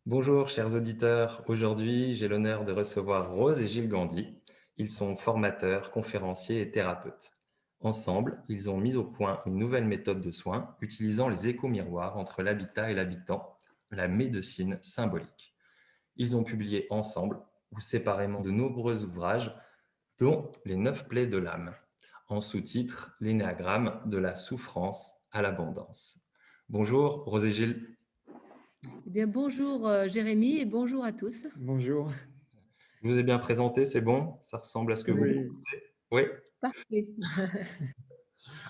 Bonjour chers auditeurs, aujourd'hui j'ai l'honneur de recevoir Rose et Gilles Gandhi. Ils sont formateurs, conférenciers et thérapeutes. Ensemble, ils ont mis au point une nouvelle méthode de soins utilisant les échos-miroirs entre l'habitat et l'habitant, la médecine symbolique. Ils ont publié ensemble ou séparément de nombreux ouvrages, dont Les 9 plaies de l'âme, en sous-titre L'énéagramme de la souffrance à l'abondance. Bonjour Rose et Gilles. Eh bien, bonjour Jérémy et bonjour à tous. Bonjour. Je vous ai bien présenté, c'est bon? Ça ressemble à ce que vous Oui. proposez? Oui? Parfait.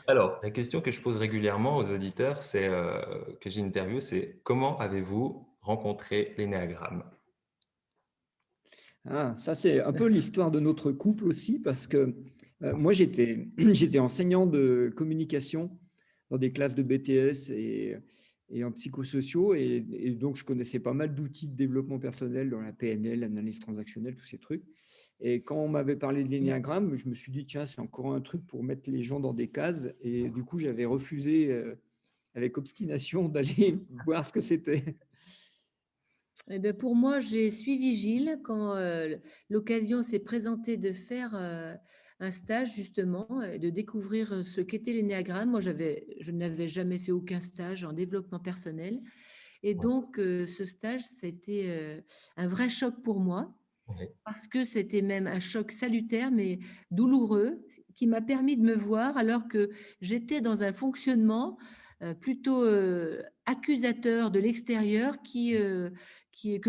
Alors, la question que je pose régulièrement aux auditeurs, que j'interviewe, c'est: comment avez-vous rencontré l'énéagramme? Ah, ça, c'est un peu l'histoire de notre couple aussi, parce que moi, j'étais enseignant de communication dans des classes de BTS et en psychosociaux, et donc je connaissais pas mal d'outils de développement personnel dans la PNL, l'analyse transactionnelle, tous ces trucs. Et quand on m'avait parlé de l'énéagramme, je me suis dit, tiens, c'est encore un truc pour mettre les gens dans des cases. Et du coup, j'avais refusé avec obstination d'aller voir ce que c'était. Eh bien, pour moi, j'ai suivi Gilles quand l'occasion s'est présentée de faire un stage justement et de découvrir ce qu'était l'énéagramme. Moi, je n'avais jamais fait aucun stage en développement personnel. Et Oui, donc, ce stage, c'était un vrai choc pour moi oui, parce que c'était même un choc salutaire, mais douloureux, qui m'a permis de me voir alors que j'étais dans un fonctionnement plutôt accusateur de l'extérieur que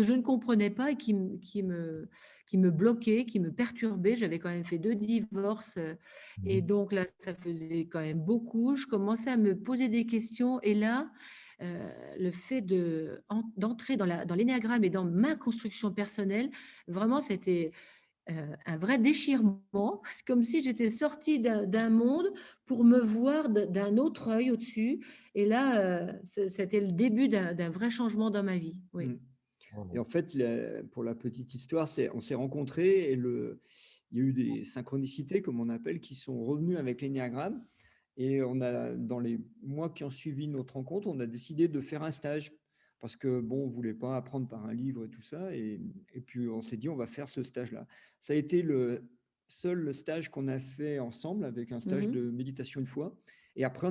je ne comprenais pas et qui me bloquait, qui me perturbait. J'avais quand même fait 2 divorces et mhm, donc là, ça faisait quand même beaucoup. Je commençais à me poser des questions et là, le fait d'entrer dans l'énéagramme et dans ma construction personnelle, vraiment, c'était un vrai déchirement. C'est comme si j'étais sortie d'un monde pour me voir d'un autre œil au-dessus. Et là, c'était le début d'un vrai changement dans ma vie. Oui. Mm. Et oui, en fait, pour la petite histoire, on s'est rencontrés et il y a eu des synchronicités, comme on appelle, qui sont revenues avec l'énéagramme. Et dans les mois qui ont suivi notre rencontre, on a décidé de faire un stage parce que, bon, on voulait pas apprendre par un livre et tout ça. Et puis, on s'est dit, on va faire ce stage-là. Ça a été le seul stage qu'on a fait ensemble avec un stage Mhm. de méditation une fois. Et après,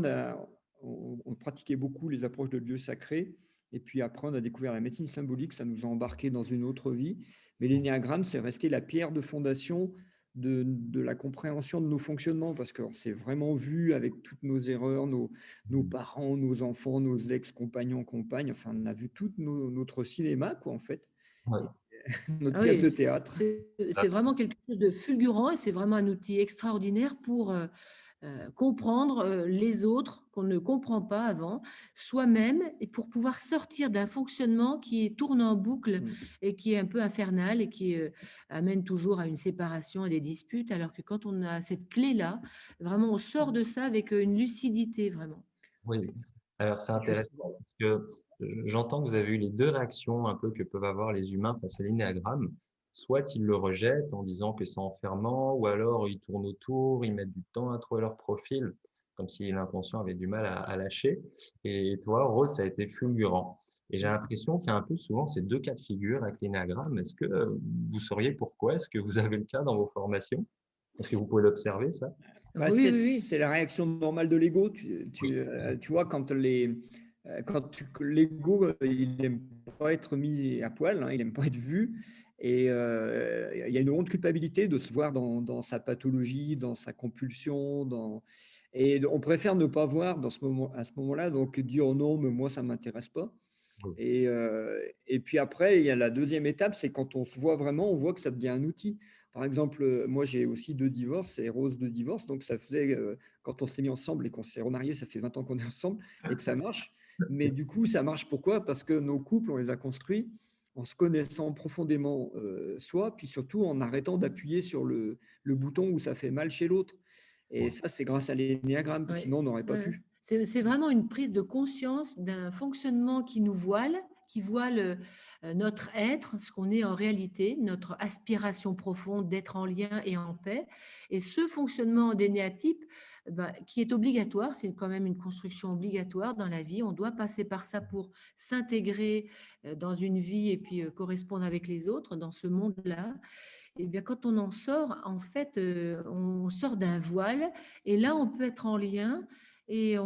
on pratiquait beaucoup les approches de lieux sacrés. Et puis après, on a découvert la médecine symbolique, ça nous a embarqué dans une autre vie. Mais l'énéagramme, c'est resté la pierre de fondation de la compréhension de nos fonctionnements, parce qu'on s'est vraiment vu avec toutes nos erreurs, nos parents, nos enfants, nos ex-compagnons, compagnes, enfin, on a vu tout notre cinéma, quoi, en fait, oui. et notre Ah pièce de oui, théâtre. c'est vraiment quelque chose de fulgurant et c'est vraiment un outil extraordinaire pour comprendre les autres qu'on ne comprend pas avant, soi-même, et pour pouvoir sortir d'un fonctionnement qui tourne en boucle Mm. et qui est un peu infernal et qui amène toujours à une séparation et des disputes, alors que quand on a cette clé-là, vraiment, on sort de ça avec une lucidité, vraiment. Oui. Alors c'est intéressant Justement. parce que j'entends que vous avez eu les deux réactions un peu que peuvent avoir les humains face à l'énéagramme. Soit ils le rejettent en disant que c'est enfermant, ou alors ils tournent autour, ils mettent du temps à trouver leur profil, comme si l'inconscient avait du mal à lâcher. Et toi, Rose, ça a été fulgurant. Et j'ai l'impression qu'il y a un peu souvent ces deux cas de figure avec l'énéagramme. Est-ce que vous sauriez pourquoi? Est-ce que vous avez le cas dans vos formations? Est-ce que vous pouvez l'observer, ça? Bah, Oui, oui, oui. c'est la réaction normale de l'ego. Oui. Tu vois, l'ego, il n'aime pas être mis à poil, hein, il n'aime pas être vu. Et il y a une honte culpabilité de se voir dans sa pathologie, dans sa compulsion. Et on préfère ne pas voir à ce moment-là, donc dire oh non, mais moi, ça ne m'intéresse pas. Oui. Et puis après, il y a la deuxième étape, c'est quand on se voit vraiment, on voit que ça devient un outil. Par exemple, moi j'ai aussi 2 divorces et Rose 2 divorces, donc ça faisait, quand on s'est mis ensemble et qu'on s'est remariés, ça fait 20 ans qu'on est ensemble et que ça marche. Mais du coup, ça marche pourquoi? Parce que nos couples, on les a construits en se connaissant profondément soi, puis surtout en arrêtant d'appuyer sur le bouton où ça fait mal chez l'autre. Et Oui. ça, c'est grâce à l'énéagramme, Ouais, sinon on n'aurait pas ouais. pu. C'est vraiment une prise de conscience d'un fonctionnement qui nous voile, qui voile notre être, ce qu'on est en réalité, notre aspiration profonde d'être en lien et en paix. Et ce fonctionnement d'énéatype qui est obligatoire. C'est quand même une construction obligatoire dans la vie. On doit passer par ça pour s'intégrer dans une vie et puis correspondre avec les autres dans ce monde-là. Et bien, quand on en sort, en fait, on sort d'un voile et là, on peut être en lien et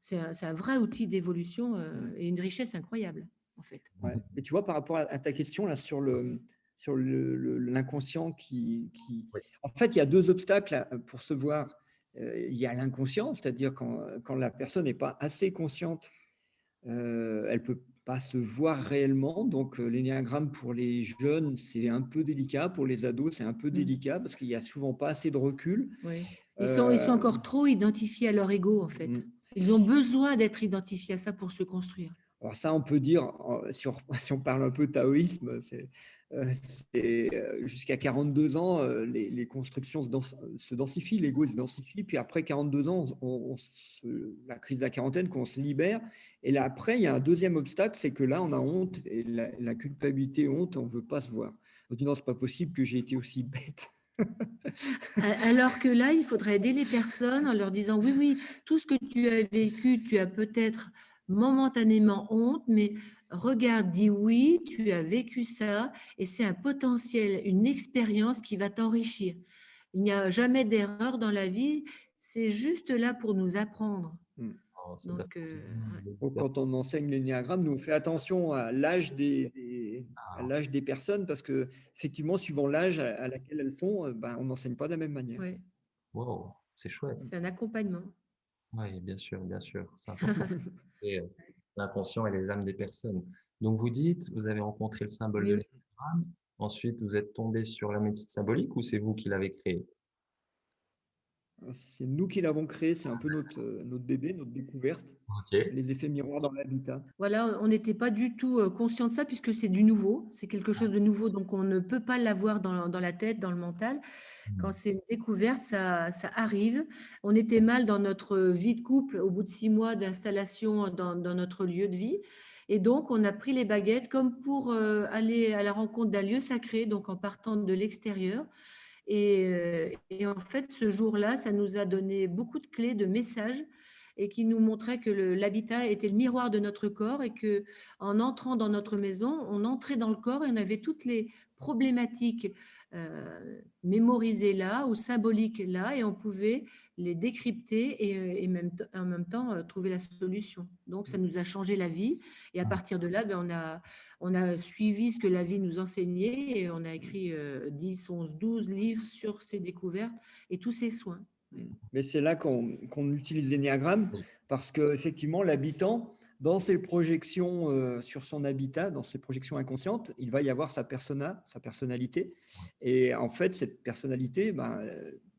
c'est un vrai outil d'évolution et une richesse incroyable, en fait. Ouais. Et tu vois, par rapport à ta question là, sur l'inconscient Oui. En fait, il y a deux obstacles pour se voir. Il y a l'inconscient, c'est-à-dire quand la personne n'est pas assez consciente, elle ne peut pas se voir réellement. Donc, l'énéagramme pour les jeunes, c'est un peu délicat. Pour les ados, c'est un peu Mm. délicat parce qu'il n'y a souvent pas assez de recul. Oui. Ils sont encore trop identifiés à leur ego, en fait. Ils ont besoin d'être identifiés à ça pour se construire. Alors ça, on peut dire, si on parle un peu taoïsme, jusqu'à 42 ans, les constructions se densifient, l'ego se densifie, puis après 42 ans, la crise de la quarantaine, qu'on se libère, et là après, il y a un deuxième obstacle, c'est que là, on a honte, et la culpabilité, honte, on ne veut pas se voir. On dit non, c'est pas possible que j'ai été aussi bête. Alors que là, il faudrait aider les personnes en leur disant, oui, oui, tout ce que tu as vécu, tu as peut-être momentanément honte, mais regarde, dis oui, tu as vécu ça et c'est un potentiel, une expérience qui va t'enrichir. Il n'y a jamais d'erreur dans la vie, c'est juste là pour nous apprendre. Alors, ça doit Donc, Donc, quand on enseigne l'énéagramme, nous on fait attention à l'âge à l'âge des personnes parce que effectivement, suivant l'âge à laquelle elles sont, ben, on n'enseigne pas de la même manière. ouais, wow, c'est chouette. c'est un accompagnement. Oui, bien sûr, c'est important. Et, l'inconscient et les âmes des personnes. Donc, vous dites, vous avez rencontré le symbole de Oui, l'énéagramme, ensuite vous êtes tombé sur la médecine symbolique ou c'est vous qui l'avez créé? C'est nous qui l'avons créé, c'est un peu notre bébé, notre découverte, Ok. les effets miroirs dans l'habitat. voilà, on n'était pas du tout conscient de ça puisque c'est du nouveau, c'est quelque chose de nouveau, donc on ne peut pas l'avoir dans la tête, dans le mental. Quand c'est une découverte, ça arrive. On était mal dans notre vie de couple au bout de 6 mois d'installation dans notre lieu de vie. Et donc, on a pris les baguettes comme pour aller à la rencontre d'un lieu sacré, donc en partant de l'extérieur. Et en fait, ce jour-là, ça nous a donné beaucoup de clés, de messages, et qui nous montraient que l'habitat était le miroir de notre corps et que en entrant dans notre maison, on entrait dans le corps et on avait toutes les problématiques mémorisées là ou symboliques là et on pouvait les décrypter et même en même temps trouver la solution. Donc, ça nous a changé la vie et à partir de là, on a suivi ce que la vie nous enseignait et on a écrit 10, 11, 12 livres sur ces découvertes et tous ces soins. Mais c'est là qu'on utilise l'énéagramme parce qu'effectivement, l'habitant, dans ses projections sur son habitat, dans ses projections inconscientes, il va y avoir sa persona, sa personnalité. Et en fait, cette personnalité, ben,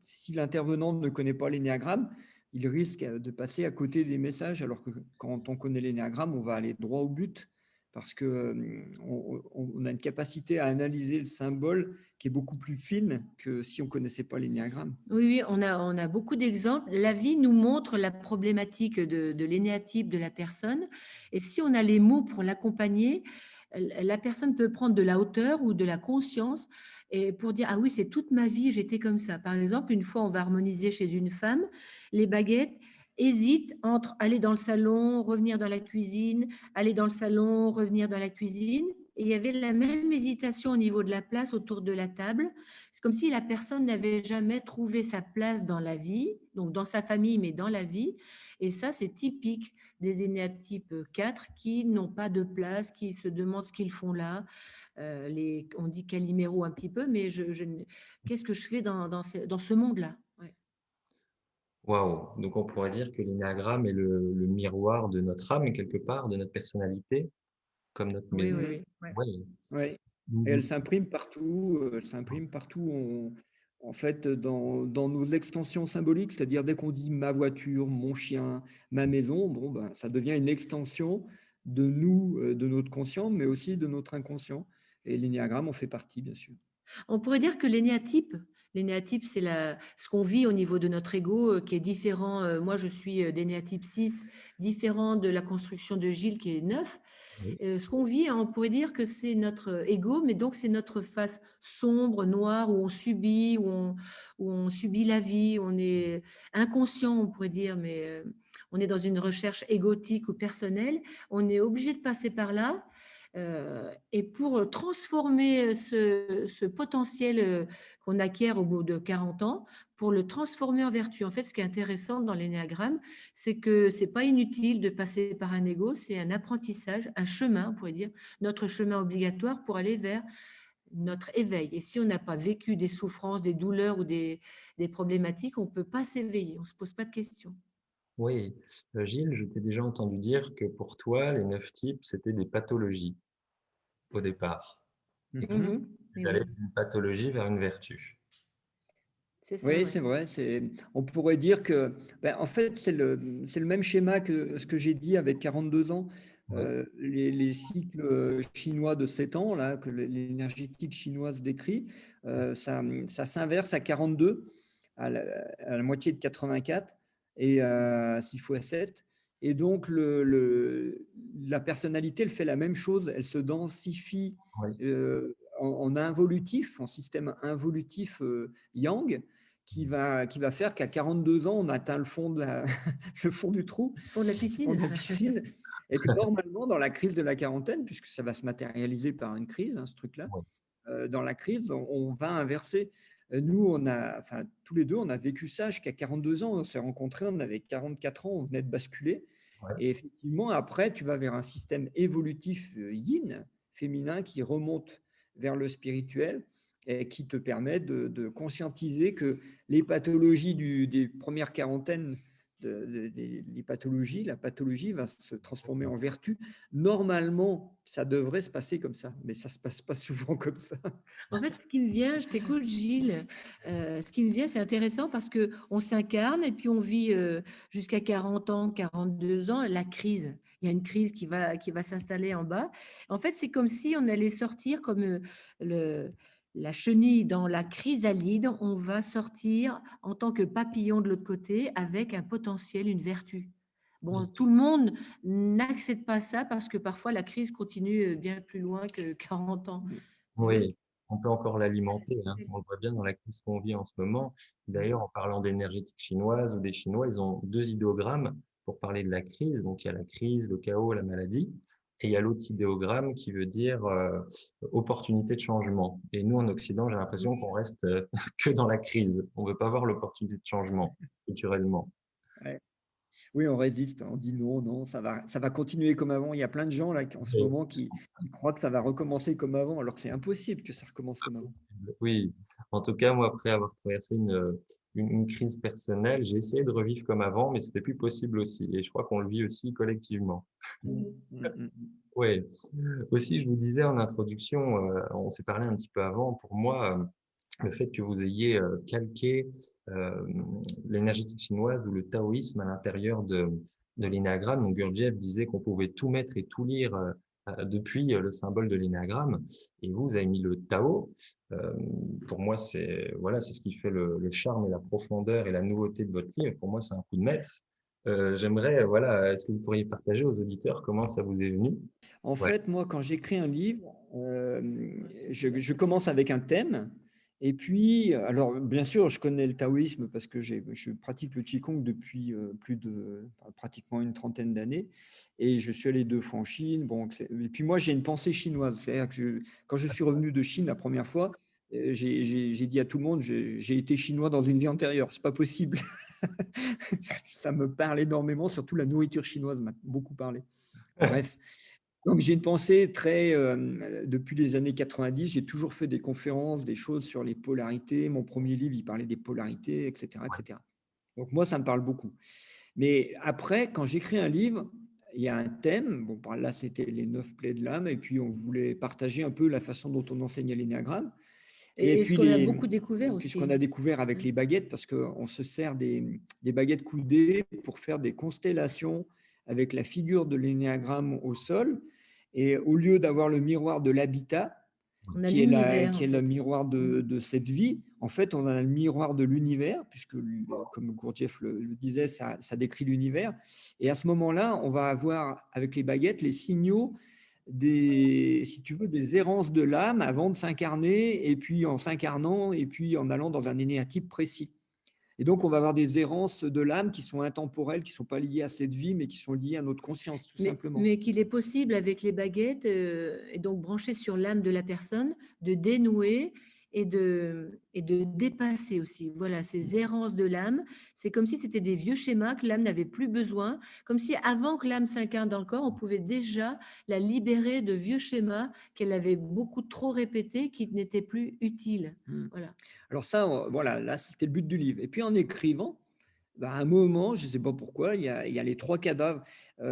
si l'intervenant ne connaît pas l'énéagramme, il risque de passer à côté des messages, alors que quand on connaît l'énéagramme, on va aller droit au but parce qu'on a une capacité à analyser le symbole qui est beaucoup plus fine que si on ne connaissait pas l'énéagramme. Oui, oui, on a beaucoup d'exemples. La vie nous montre la problématique de l'énéatype de la personne. Et si on a les mots pour l'accompagner, la personne peut prendre de la hauteur ou de la conscience et pour dire, ah oui, c'est toute ma vie, j'étais comme ça. Par exemple, une fois, on va harmoniser chez une femme, les baguettes hésitent entre aller dans le salon, revenir dans la cuisine, aller dans le salon, revenir dans la cuisine. Et il y avait la même hésitation au niveau de la place autour de la table. C'est comme si la personne n'avait jamais trouvé sa place dans la vie, donc dans sa famille, mais dans la vie. Et ça, c'est typique des énéatypes 4 qui n'ont pas de place, qui se demandent ce qu'ils font là. On dit caliméro un petit peu, mais qu'est-ce que je fais dans ce monde-là? Ouais. Waouh! Donc, on pourrait dire que l'énéagramme est le miroir de notre âme, quelque part, de notre personnalité, comme notre Oui, maison. oui, oui. Ouais. Oui. Ouais. Et elle s'imprime partout. Elle s'imprime partout. En fait, dans nos extensions symboliques, c'est-à-dire dès qu'on dit ma voiture, mon chien, ma maison, bon, ben, ça devient une extension de nous, de notre conscient, mais aussi de notre inconscient. Et l'énéagramme en fait partie, bien sûr. On pourrait dire que l'énéatype, c'est ce qu'on vit au niveau de notre ego qui est différent. Moi, je suis d'énéatype 6, différent de la construction de Gilles qui est 9. Oui. Ce qu'on vit, hein, on pourrait dire que c'est notre ego, mais donc c'est notre face sombre, noire, où on subit, où on subit la vie, on est inconscient, on pourrait dire, mais on est dans une recherche égotique ou personnelle. On est obligé de passer par là. Et pour transformer ce potentiel qu'on acquiert au bout de 40 ans, pour le transformer en vertu. En fait, ce qui est intéressant dans l'énéagramme, c'est que c'est pas inutile de passer par un ego, c'est un apprentissage, un chemin, on pourrait dire, notre chemin obligatoire pour aller vers notre éveil. Et si on n'a pas vécu des souffrances, des douleurs ou des problématiques, on ne peut pas s'éveiller, on ne se pose pas de questions. Oui. Gilles, je t'ai déjà entendu dire que pour toi, les 9 types, c'était des pathologies au départ et que Mhm. Mhm. tu Mais allais oui, d'une pathologie vers une vertu. c'est ça, Oui, ouais. c'est vrai. On pourrait dire que, ben, en fait, c'est le même schéma que ce que j'ai dit avec 42 ans. Oui, Les cycles chinois de 7 ans, là, que l'énergétique chinoise décrit, ça s'inverse à 42, à la moitié de 84, et 6 fois 7. Et donc, la personnalité, elle fait la même chose. Elle se densifie oui, en involutif, en système involutif yang, qui va faire qu'à 42 ans, on atteint le fond, le fond du trou, Au fond de la le fond piscine. de la piscine, et que normalement, dans la crise de la quarantaine, puisque ça va se matérialiser par une crise, hein, ce truc-là, oui, dans la crise, on va inverser. Nous, enfin, tous les deux, on a vécu ça jusqu'à 42 ans. On s'est rencontrés, on avait 44 ans, on venait de basculer. oui. Et effectivement, après, tu vas vers un système évolutif yin, féminin, qui remonte vers le spirituel et qui te permet de conscientiser que les pathologies des premières quarantaines, les pathologies, la pathologie va se transformer en vertu. Normalement, ça devrait se passer comme ça, mais ça ne se passe pas souvent comme ça. En fait, ce qui me vient, je t'écoute, Gilles, ce qui me vient, c'est intéressant parce que on s'incarne et puis on vit jusqu'à 40 ans, 42 ans, la crise. Il y a une crise qui va s'installer en bas. En fait, c'est comme si on allait sortir comme le, la chenille dans la chrysalide. On va sortir en tant que papillon de l'autre côté avec un potentiel, une vertu. Bon, tout le monde n'accepte pas ça parce que parfois la crise continue bien plus loin que 40 ans. Mm. Oui, on peut encore l'alimenter, hein. On le voit bien dans la crise qu'on vit en ce moment. D'ailleurs, en parlant d'énergétique chinoise ou des Chinois, ils ont deux idéogrammes pour parler de la crise. Donc, il y a la crise, le chaos, la maladie. Et il y a l'autre idéogramme qui veut dire opportunité de changement. Et nous, en Occident, j'ai l'impression qu'on reste que dans la crise. On veut pas voir l'opportunité de changement, culturellement. Ouais. Oui, on résiste, on dit non, non, ça va continuer comme avant. Il y a plein de gens là, en ce moment qui croient que ça va recommencer comme avant, alors que c'est impossible que ça recommence comme avant. Oui, en tout cas, moi, après avoir traversé une crise personnelle, j'ai essayé de revivre comme avant, mais c'était plus possible aussi. Et je crois qu'on le vit aussi collectivement. Mm, mm, mm. Oui. Aussi, je vous disais en introduction, on s'est parlé un petit peu avant, pour moi, le fait que vous ayez calqué euh, l'énergétique chinoise ou le taoïsme à l'intérieur de l'énéagramme. Donc, Gurdjieff disait qu'on pouvait tout mettre et tout lire depuis le symbole de l'énéagramme. Et vous avez mis le Tao. Euh, pour moi, c'est voilà, c'est ce qui fait le charme et la profondeur et la nouveauté de votre livre. Pour moi, c'est un coup de maître. J'aimerais, voilà, est-ce que vous pourriez partager aux auditeurs comment ça vous est venu? En Ouais, fait, moi, quand j'écris un livre, je commence avec un thème. Et puis, alors, bien sûr, je connais le taoïsme parce que je pratique le Qigong depuis pratiquement une trentaine d'années. Et je suis allé 2 fois en Chine. Bon, et puis, moi, j'ai une pensée chinoise. C'est-à-dire que quand je suis revenu de Chine la première fois, j'ai dit à tout le monde, j'ai été chinois dans une vie antérieure. C'est pas possible. Ça me parle énormément, surtout la nourriture chinoise m'a beaucoup parlé. Bref. Donc, j'ai une pensée très, depuis les années 90, j'ai toujours fait des conférences, des choses sur les polarités. Mon premier livre, il parlait des polarités, etc., etc. Donc, moi, ça me parle beaucoup. Mais après, quand j'écris un livre, il y a un thème. Bon, là, c'était les 9 plaies de l'âme. Et puis, on voulait partager un peu la façon dont on enseignait l'énéagramme. Et Et ce puis, qu'on a beaucoup découvert puis ce qu'on a aussi. découvert avec les baguettes, parce qu'on se sert des baguettes coudées pour faire des constellations avec la figure de l'énéagramme au sol. Et au lieu d'avoir le miroir de l'habitat, On a qui l'univers, en est le fait. miroir de cette vie, en fait, on a le miroir de l'univers, puisque, comme Gurdjieff le disait, ça décrit l'univers. Et à ce moment-là, on va avoir, avec les baguettes, les signaux si tu veux, des errances de l'âme avant de s'incarner, et puis en s'incarnant, et puis en allant dans un énéatype précis. Et donc, on va avoir des errances de l'âme qui sont intemporelles, qui ne sont pas liées à cette vie, mais qui sont liées à notre conscience, tout simplement. Mais qu'il est possible avec les baguettes, et donc branché sur l'âme de la personne, de dénouer et de dépasser aussi. Voilà, ces errances de l'âme, c'est comme si c'était des vieux schémas que l'âme n'avait plus besoin, comme si avant que l'âme s'incarne dans le corps, on pouvait déjà la libérer de vieux schémas qu'elle avait beaucoup trop répétés, qui n'étaient plus utiles. Voilà. Alors ça, voilà, là, c'était le but du livre. Et puis en écrivant, bah, à un moment, je ne sais pas pourquoi, il y a les trois cadavres. Je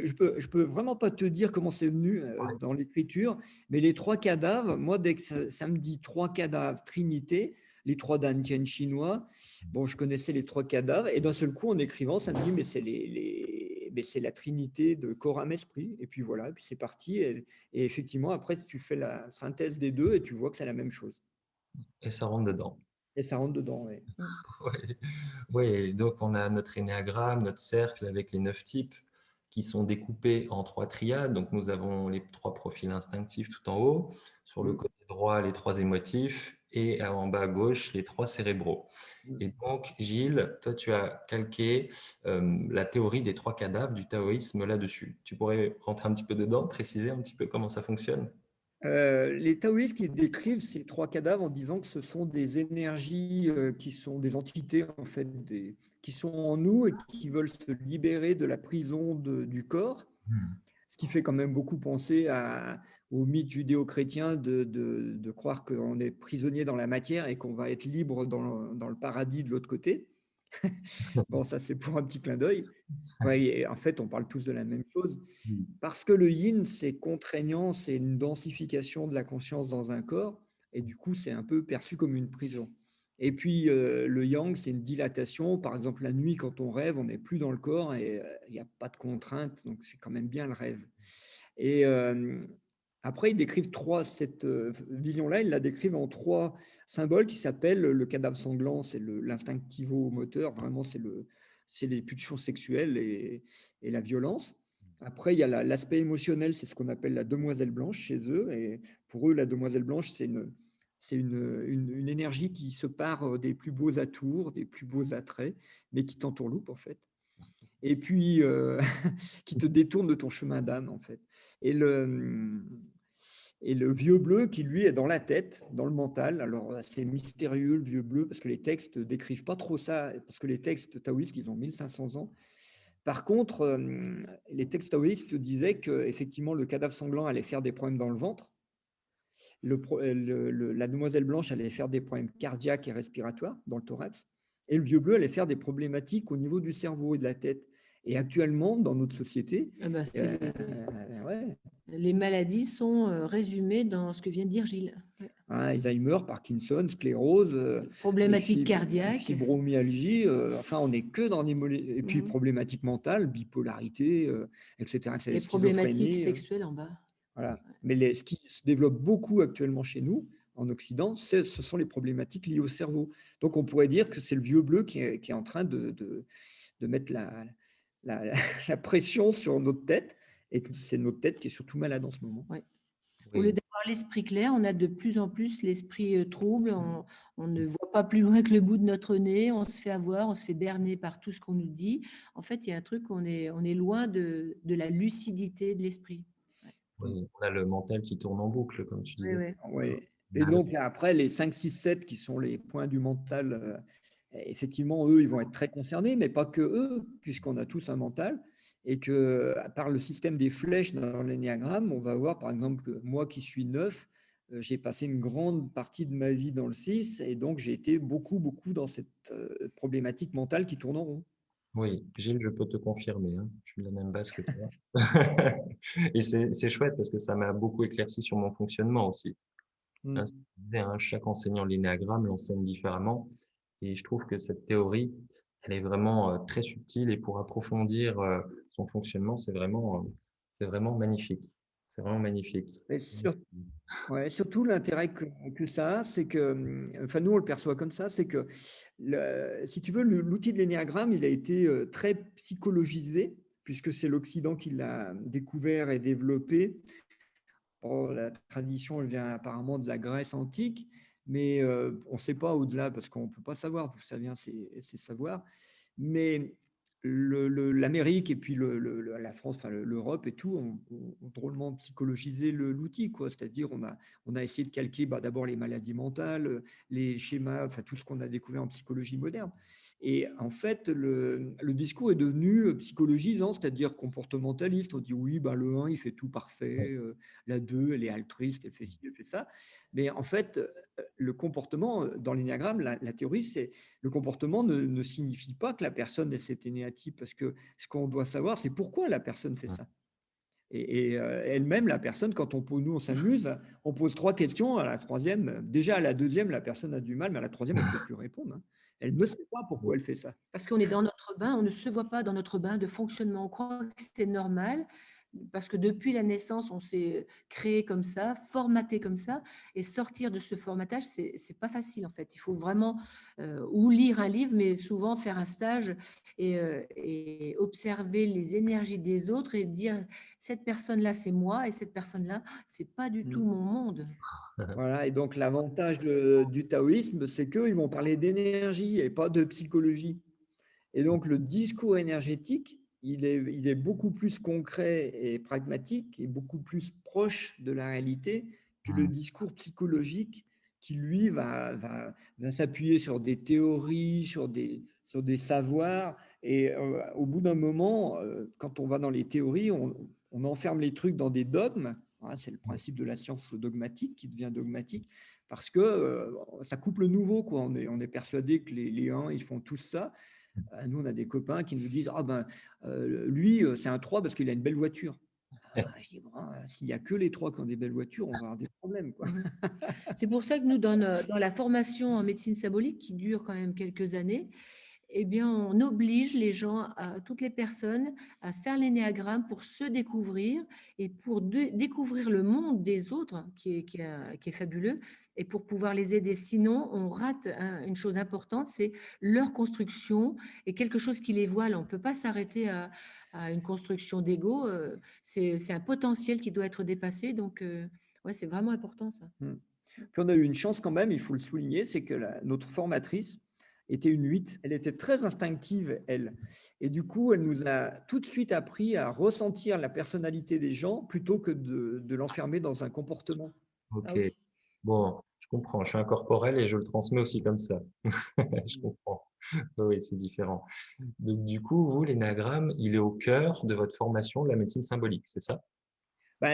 ne peux vraiment pas te dire comment c'est venu dans l'écriture, mais les trois cadavres, moi, dès que ça me dit trois cadavres, Trinité, les trois Dantian chinois, bon, je connaissais les trois cadavres, et d'un seul coup, en écrivant, ça me dit, mais mais c'est la Trinité de corps, âme, esprit. Et puis voilà, et puis c'est parti. Et effectivement, après, tu fais la synthèse des deux et tu vois que c'est la même chose. Et ça rentre dedans. Et ça rentre dedans, oui. Oui, ouais, donc on a notre énéagramme, notre cercle avec les 9 types qui sont découpés en 3 triades. Donc nous avons les 3 profils instinctifs tout en haut, sur le côté droit les 3 émotifs et en bas à gauche les 3 cérébraux. Et donc Gilles, toi tu as calqué la théorie des 3 cadavres du taoïsme là-dessus. Tu pourrais rentrer un petit peu dedans, préciser un petit peu comment ça fonctionne? Les taoïstes qui décrivent ces trois cadavres en disant que ce sont des énergies qui sont des entités en fait, qui sont en nous et qui veulent se libérer de la prison du corps, ce qui fait quand même beaucoup penser au mythe judéo-chrétien de croire qu'on est prisonnier dans la matière et qu'on va être libre dans le paradis de l'autre côté. Bon, ça c'est pour un petit clin d'œil. Ouais, en fait, on parle tous de la même chose. Parce que le yin, c'est contraignant, c'est une densification de la conscience dans un corps, et du coup, c'est un peu perçu comme une prison. Et puis, le yang, c'est une dilatation. Par exemple, la nuit, quand on rêve, on n'est plus dans le corps et il n'y a pas de contrainte, donc c'est quand même bien le rêve. Et après, ils décrivent cette vision-là, ils la décrivent en trois symboles qui s'appellent le cadavre sanglant, c'est l'instinctivo-moteur, vraiment, c'est les pulsions sexuelles et la violence. Après, il y a l'aspect émotionnel, c'est ce qu'on appelle la demoiselle blanche chez eux. Et pour eux, la demoiselle blanche, c'est une énergie qui se part des plus beaux atours, des plus beaux attraits, mais qui t'entourloupe en fait. Et puis, qui te détourne de ton chemin d'âme en fait. Et et le vieux bleu qui, lui, est dans la tête, dans le mental. Alors, c'est mystérieux, le vieux bleu, parce que les textes ne décrivent pas trop ça, parce que les textes taoïstes, ils ont 1500 ans. Par contre, les textes taoïstes disaient qu'effectivement, le cadavre sanglant allait faire des problèmes dans le ventre. La demoiselle blanche allait faire des problèmes cardiaques et respiratoires dans le thorax. Et le vieux bleu allait faire des problématiques au niveau du cerveau et de la tête. Et actuellement, dans notre société, Ah bah, ouais. Les maladies sont résumées dans ce que vient de dire Gilles. Ouais. Alzheimer, Parkinson, sclérose, Problématiques cardiaques, fibromyalgie, enfin, on n'est que dans et puis problématiques mentales, bipolarité, etc. les problématiques sexuelles en bas. Voilà. Mais ce qui se développe beaucoup actuellement chez nous, en Occident, ce sont les problématiques liées au cerveau. Donc, on pourrait dire que c'est le vieux bleu qui est en train de mettre la pression sur notre tête, et que c'est notre tête qui est surtout malade en ce moment. Ouais. Au lieu d'avoir l'esprit clair, on a de plus en plus l'esprit trouble, on ne voit pas plus loin que le bout de notre nez, on se fait avoir, on se fait berner par tout ce qu'on nous dit. En fait, il y a un truc, on est loin de la lucidité de l'esprit. Ouais. Oui, on a le mental qui tourne en boucle, comme tu disais. Ouais. Oui. Et donc, après, les 5, 6, 7 qui sont les points du mental, effectivement, eux, ils vont être très concernés, mais pas que eux, puisqu'on a tous un mental. Et que, par le système des flèches dans l'énéagramme, on va voir, par exemple, que moi qui suis 9, j'ai passé une grande partie de ma vie dans le 6, et donc j'ai été beaucoup, beaucoup dans cette problématique mentale qui tourne en rond. Oui, Gilles, je peux te confirmer, hein, je suis de la même base que toi. Et c'est chouette parce que ça m'a beaucoup éclairci sur mon fonctionnement aussi. Hein, ce que je disais, hein, chaque enseignant de l'énéagramme l'enseigne différemment. Et je trouve que cette théorie, elle est vraiment très subtile et pour approfondir son fonctionnement, c'est vraiment magnifique. C'est vraiment magnifique. Mais ouais, surtout, l'intérêt que ça a, c'est que, enfin, nous, on le perçoit comme ça, c'est que, si tu veux, l'outil de l'énéagramme, il a été très psychologisé, puisque c'est l'Occident qui l'a découvert et développé. Bon, la tradition, elle vient apparemment de la Grèce antique, mais on ne sait pas au-delà, parce qu'on ne peut pas savoir d'où ça vient, ces savoirs. Mais l'Amérique et puis la France, enfin l'Europe et tout, ont drôlement psychologisé l'outil, quoi. C'est-à-dire, on a essayé de calquer d'abord les maladies mentales, les schémas, enfin tout ce qu'on a découvert en psychologie moderne. Et en fait, le discours est devenu psychologisant, c'est-à-dire comportementaliste. On dit oui, le 1, il fait tout parfait, la 2, elle est altruiste, elle fait ci, elle fait ça. Mais en fait, le comportement dans l'énéagramme, la théorie, c'est le comportement ne signifie pas que la personne ait cet énéatype, parce que ce qu'on doit savoir, c'est pourquoi la personne fait ça. Et elle-même, la personne, quand nous, on s'amuse, on pose 3 questions. À la troisième, déjà à la deuxième, la personne a du mal, mais à la troisième, elle ne peut plus répondre, hein. Elle ne sait pas pourquoi elle fait ça. Parce qu'on est dans notre bain, on ne se voit pas dans notre bain de fonctionnement. On croit que c'est normal, parce que depuis la naissance, on s'est créé comme ça, formaté comme ça, et sortir de ce formatage, c'est pas facile en fait. Il faut vraiment ou lire un livre, mais souvent faire un stage et observer les énergies des autres et dire cette personne-là, c'est moi, et cette personne-là, c'est pas du tout mon monde. Voilà, et donc l'avantage du taoïsme, c'est qu'ils vont parler d'énergie et pas de psychologie. Et donc le discours énergétique, il est beaucoup plus concret et pragmatique et beaucoup plus proche de la réalité que le discours psychologique qui, lui, va s'appuyer sur des théories, sur des savoirs. Et au bout d'un moment, quand on va dans les théories, on enferme les trucs dans des dogmes. Hein, c'est le principe de la science dogmatique qui devient dogmatique parce que ça coupe le nouveau, quoi. On est persuadé que les uns, ils font tous ça. Nous, on a des copains qui nous disent lui, c'est un 3 parce qu'il a une belle voiture. Je dis, s'il n'y a que les 3 qui ont des belles voitures, on va avoir des problèmes, quoi. C'est pour ça que nous, dans la formation en médecine symbolique, qui dure quand même quelques années, eh bien, on oblige les gens, toutes les personnes, à faire l'énéagramme pour se découvrir et pour découvrir le monde des autres, qui est fabuleux, et pour pouvoir les aider. Sinon, on rate une chose importante, c'est leur construction et quelque chose qui les voile. On ne peut pas s'arrêter à une construction d'ego. C'est un potentiel qui doit être dépassé. Donc, ouais, c'est vraiment important ça. Puis on a eu une chance quand même, il faut le souligner, c'est que notre formatrice était une 8. Elle était très instinctive, elle. Et du coup, elle nous a tout de suite appris à ressentir la personnalité des gens plutôt que de l'enfermer dans un comportement. Ok, Ah oui. bon, je comprends. Je suis incorporel et je le transmets aussi comme ça. Je comprends. Oui, c'est différent. Donc, du coup, vous, l'énagramme, il est au cœur de votre formation de la médecine symbolique, c'est ça?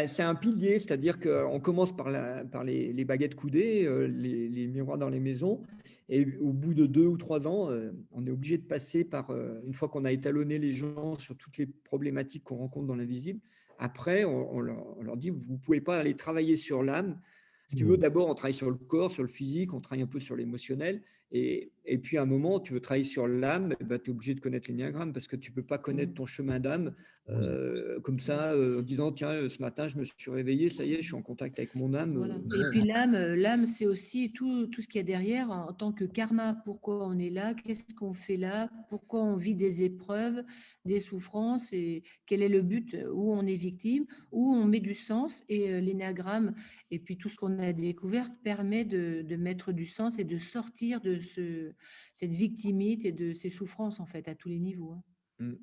C'est un pilier, c'est-à-dire qu'on commence par les baguettes coudées, les miroirs dans les maisons, et au bout de 2 ou 3 ans, on est obligé de passer par, une fois qu'on a étalonné les gens sur toutes les problématiques qu'on rencontre dans l'invisible, après, on leur dit, vous ne pouvez pas aller travailler sur l'âme. Si tu veux, d'abord, on travaille sur le corps, sur le physique, on travaille un peu sur l'émotionnel, et puis à un moment, tu veux travailler sur l'âme, tu es obligé de connaître l'énéagramme parce que tu ne peux pas connaître ton chemin d'âme Oui. comme ça, en disant, tiens, ce matin, je me suis réveillé, ça y est, je suis en contact avec mon âme. Voilà. Et puis l'âme, c'est aussi tout ce qu'il y a derrière en tant que karma. Pourquoi on est là? Qu'est-ce qu'on fait là? Pourquoi on vit des épreuves, des souffrances? Et quel est le but? Où on est victime? Où on met du sens? Et l'énéagramme et puis tout ce qu'on a découvert permet de mettre du sens et de sortir de cette victimite et de ces souffrances en fait à tous les niveaux, hein. Mm.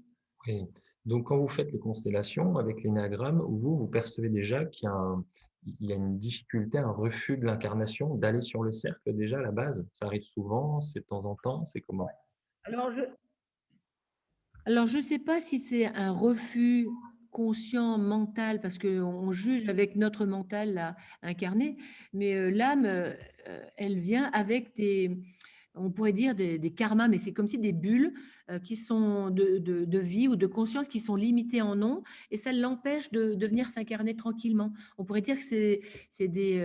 Oui. Donc, quand vous faites les constellations avec l'énagramme, vous percevez déjà il y a une difficulté, un refus de l'incarnation, d'aller sur le cercle déjà à la base. Ça arrive souvent, c'est de temps en temps, c'est comment? Alors, je ne sais pas si c'est un refus conscient, mental, parce qu'on juge avec notre mental là, incarné, mais l'âme, elle vient avec on pourrait dire des karmas, mais c'est comme si des bulles qui sont de vie ou de conscience qui sont limitées en nom, et ça l'empêche de venir s'incarner tranquillement. On pourrait dire que c'est des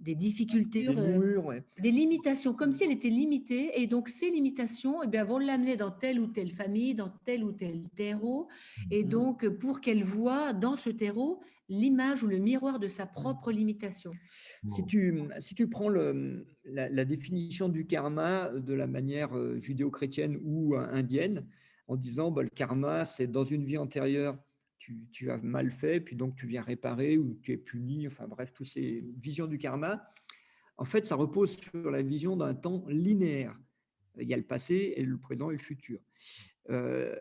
difficultés, Des moulures, ouais. des limitations, comme si elle était limitée. Et donc, ces limitations, eh bien, vont l'amener dans telle ou telle famille, dans tel ou tel terreau. Et donc, pour qu'elle voit dans ce terreau l'image ou le miroir de sa propre limitation. Si tu prends la définition du karma de la manière judéo-chrétienne ou indienne, en disant bah, le karma, c'est dans une vie antérieure, tu as mal fait, puis donc tu viens réparer ou tu es puni, enfin bref, toutes ces visions du karma. En fait, ça repose sur la vision d'un temps linéaire. Il y a le passé et le présent et le futur. Euh,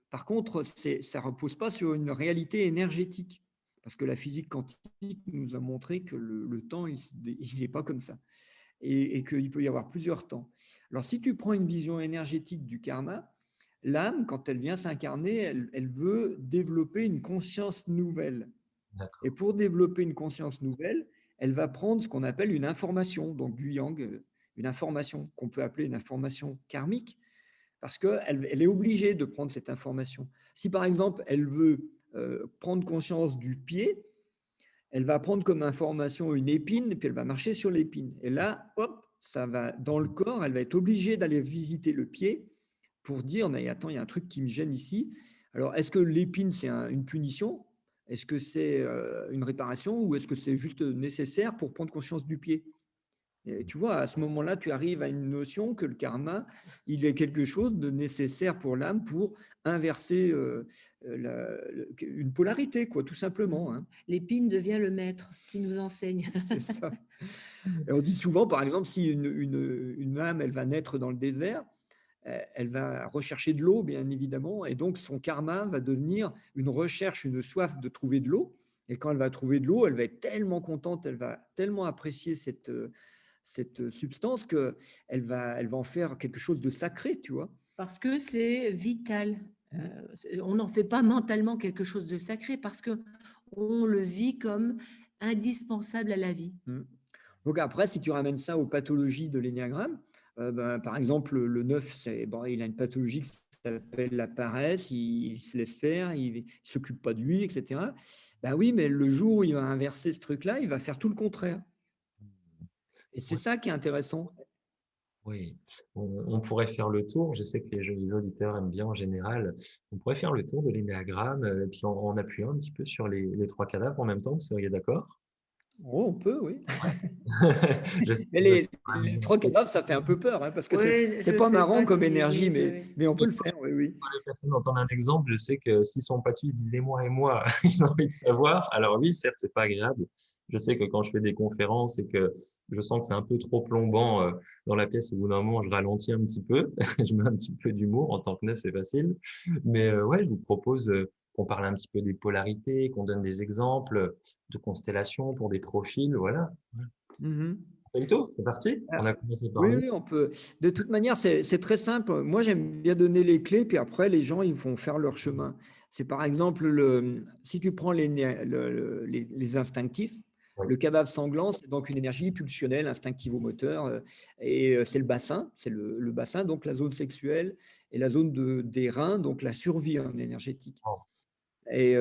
Par contre, ça ne repose pas sur une réalité énergétique, parce que la physique quantique nous a montré que le temps, il n'est pas comme ça, et qu'il peut y avoir plusieurs temps. Alors, si tu prends une vision énergétique du karma, l'âme, quand elle vient s'incarner, elle veut développer une conscience nouvelle. D'accord. Et pour développer une conscience nouvelle, elle va prendre ce qu'on appelle une information, donc du yang, une information qu'on peut appeler une information karmique, parce qu'elle est obligée de prendre cette information. Si par exemple, elle veut prendre conscience du pied, elle va prendre comme information une épine, et puis elle va marcher sur l'épine. Et là, hop, ça va dans le corps, elle va être obligée d'aller visiter le pied pour dire, mais attends, il y a un truc qui me gêne ici. Alors, est-ce que l'épine, c'est une punition? Est-ce que c'est une réparation ou est-ce que c'est juste nécessaire pour prendre conscience du pied? Et tu vois, à ce moment-là, tu arrives à une notion que le karma, il est quelque chose de nécessaire pour l'âme pour inverser une polarité, quoi, tout simplement. Hein. L'épine devient le maître qui nous enseigne. C'est ça. Et on dit souvent, par exemple, si une âme, elle va naître dans le désert, elle va rechercher de l'eau, bien évidemment, et donc son karma va devenir une recherche, une soif de trouver de l'eau. Et quand elle va trouver de l'eau, elle va être tellement contente, elle va tellement apprécier cette substance elle va en faire quelque chose de sacré, tu vois. Parce que c'est vital. On n'en fait pas mentalement quelque chose de sacré parce que on le vit comme indispensable à la vie. Donc après, si tu ramènes ça aux pathologies de l'énéagramme, ben, par exemple, le 9, bon, il a une pathologie qui s'appelle la paresse, il se laisse faire, il ne s'occupe pas de lui, etc. Ben oui, mais le jour où il va inverser ce truc-là, il va faire tout le contraire. Et c'est Oui, ça qui est intéressant. oui. On pourrait faire le tour. Je sais que les auditeurs aiment bien en général. On pourrait faire le tour de l'énéagramme, puis en appuyant un petit peu sur les trois cadavres en même temps. Vous seriez d'accord? Oh, on peut, oui. Ouais. Je sais Mais que les trois cadavres, ça fait un peu peur, hein, parce que Oui, je c'est le pas fais marrant pas, comme c'est énergie, oui, oui, oui. mais on peut le faire, oui, oui. les personnes entendent un exemple, je sais que s'ils sont pas tous, ils disent moi et moi, ils ont envie de savoir. Alors oui, certes, c'est pas agréable. Je sais que quand je fais des conférences et que je sens que c'est un peu trop plombant dans la pièce, au bout d'un moment, je ralentis un petit peu, je mets un petit peu d'humour. En tant que neuf, c'est facile. Mais ouais, je vous propose qu'on parle un petit peu des polarités, qu'on donne des exemples de constellations pour des profils, voilà. Mhm. On fait le tour, c'est parti. Ah, On a commencé par oui, nous. oui, on peut. De toute manière, c'est très simple. Moi, j'aime bien donner les clés, puis après, les gens, ils vont faire leur chemin. C'est par exemple, si tu prends les instinctifs, Oui. le cadavre sanglant, c'est donc une énergie pulsionnelle, instinctivo-moteur, et c'est le bassin, c'est le bassin, donc la zone sexuelle, et la zone des reins, donc la survie en énergétique. Oh. Et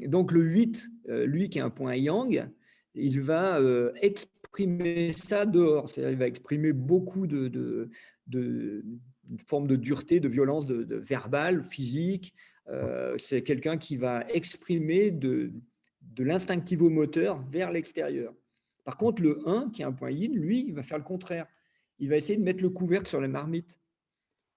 donc le 8, lui qui est un point yang, il va exprimer ça dehors, c'est-à-dire il va exprimer beaucoup une forme de dureté, de violence de verbale, physique. C'est quelqu'un qui va exprimer de l'instinctivo-moteur vers l'extérieur. Par contre, le 1, qui est un point yin, lui, il va faire le contraire. Il va essayer de mettre le couvercle sur la marmite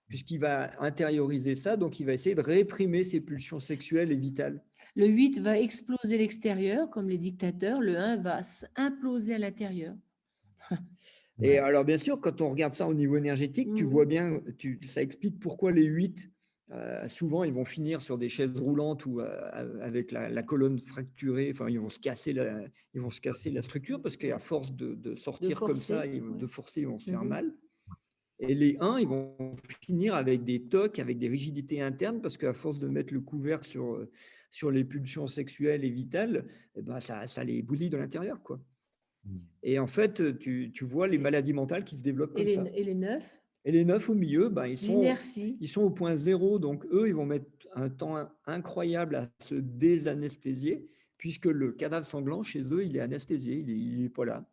puisqu'il va intérioriser ça, donc il va essayer de réprimer ses pulsions sexuelles et vitales. Le 8 va exploser l'extérieur, comme les dictateurs. Le 1 va imploser à l'intérieur. Et Ouais. alors, bien sûr, quand on regarde ça au niveau énergétique, tu Mhm. vois bien, ça explique pourquoi les 8, souvent, ils vont finir sur des chaises roulantes ou avec la colonne fracturée. Enfin, ils vont se casser la structure parce qu'à force de De sortir comme ça, forcer. de Ouais. forcer, ils vont se faire Mhm. mal. Et les 1, ils vont finir avec des tocs, avec des rigidités internes, parce qu'à force de mettre le couvercle sur les pulsions sexuelles et vitales, eh ben ça les bousille de l'intérieur, quoi. Et en fait, tu vois les maladies mentales qui se développent Et comme ça. les 9, Et les 9 au milieu, ben, l'inertie. ils sont au point zéro. Donc, eux, ils vont mettre un temps incroyable à se désanesthésier, puisque le cadavre sanglant, chez eux, il est anesthésié, il est pas là,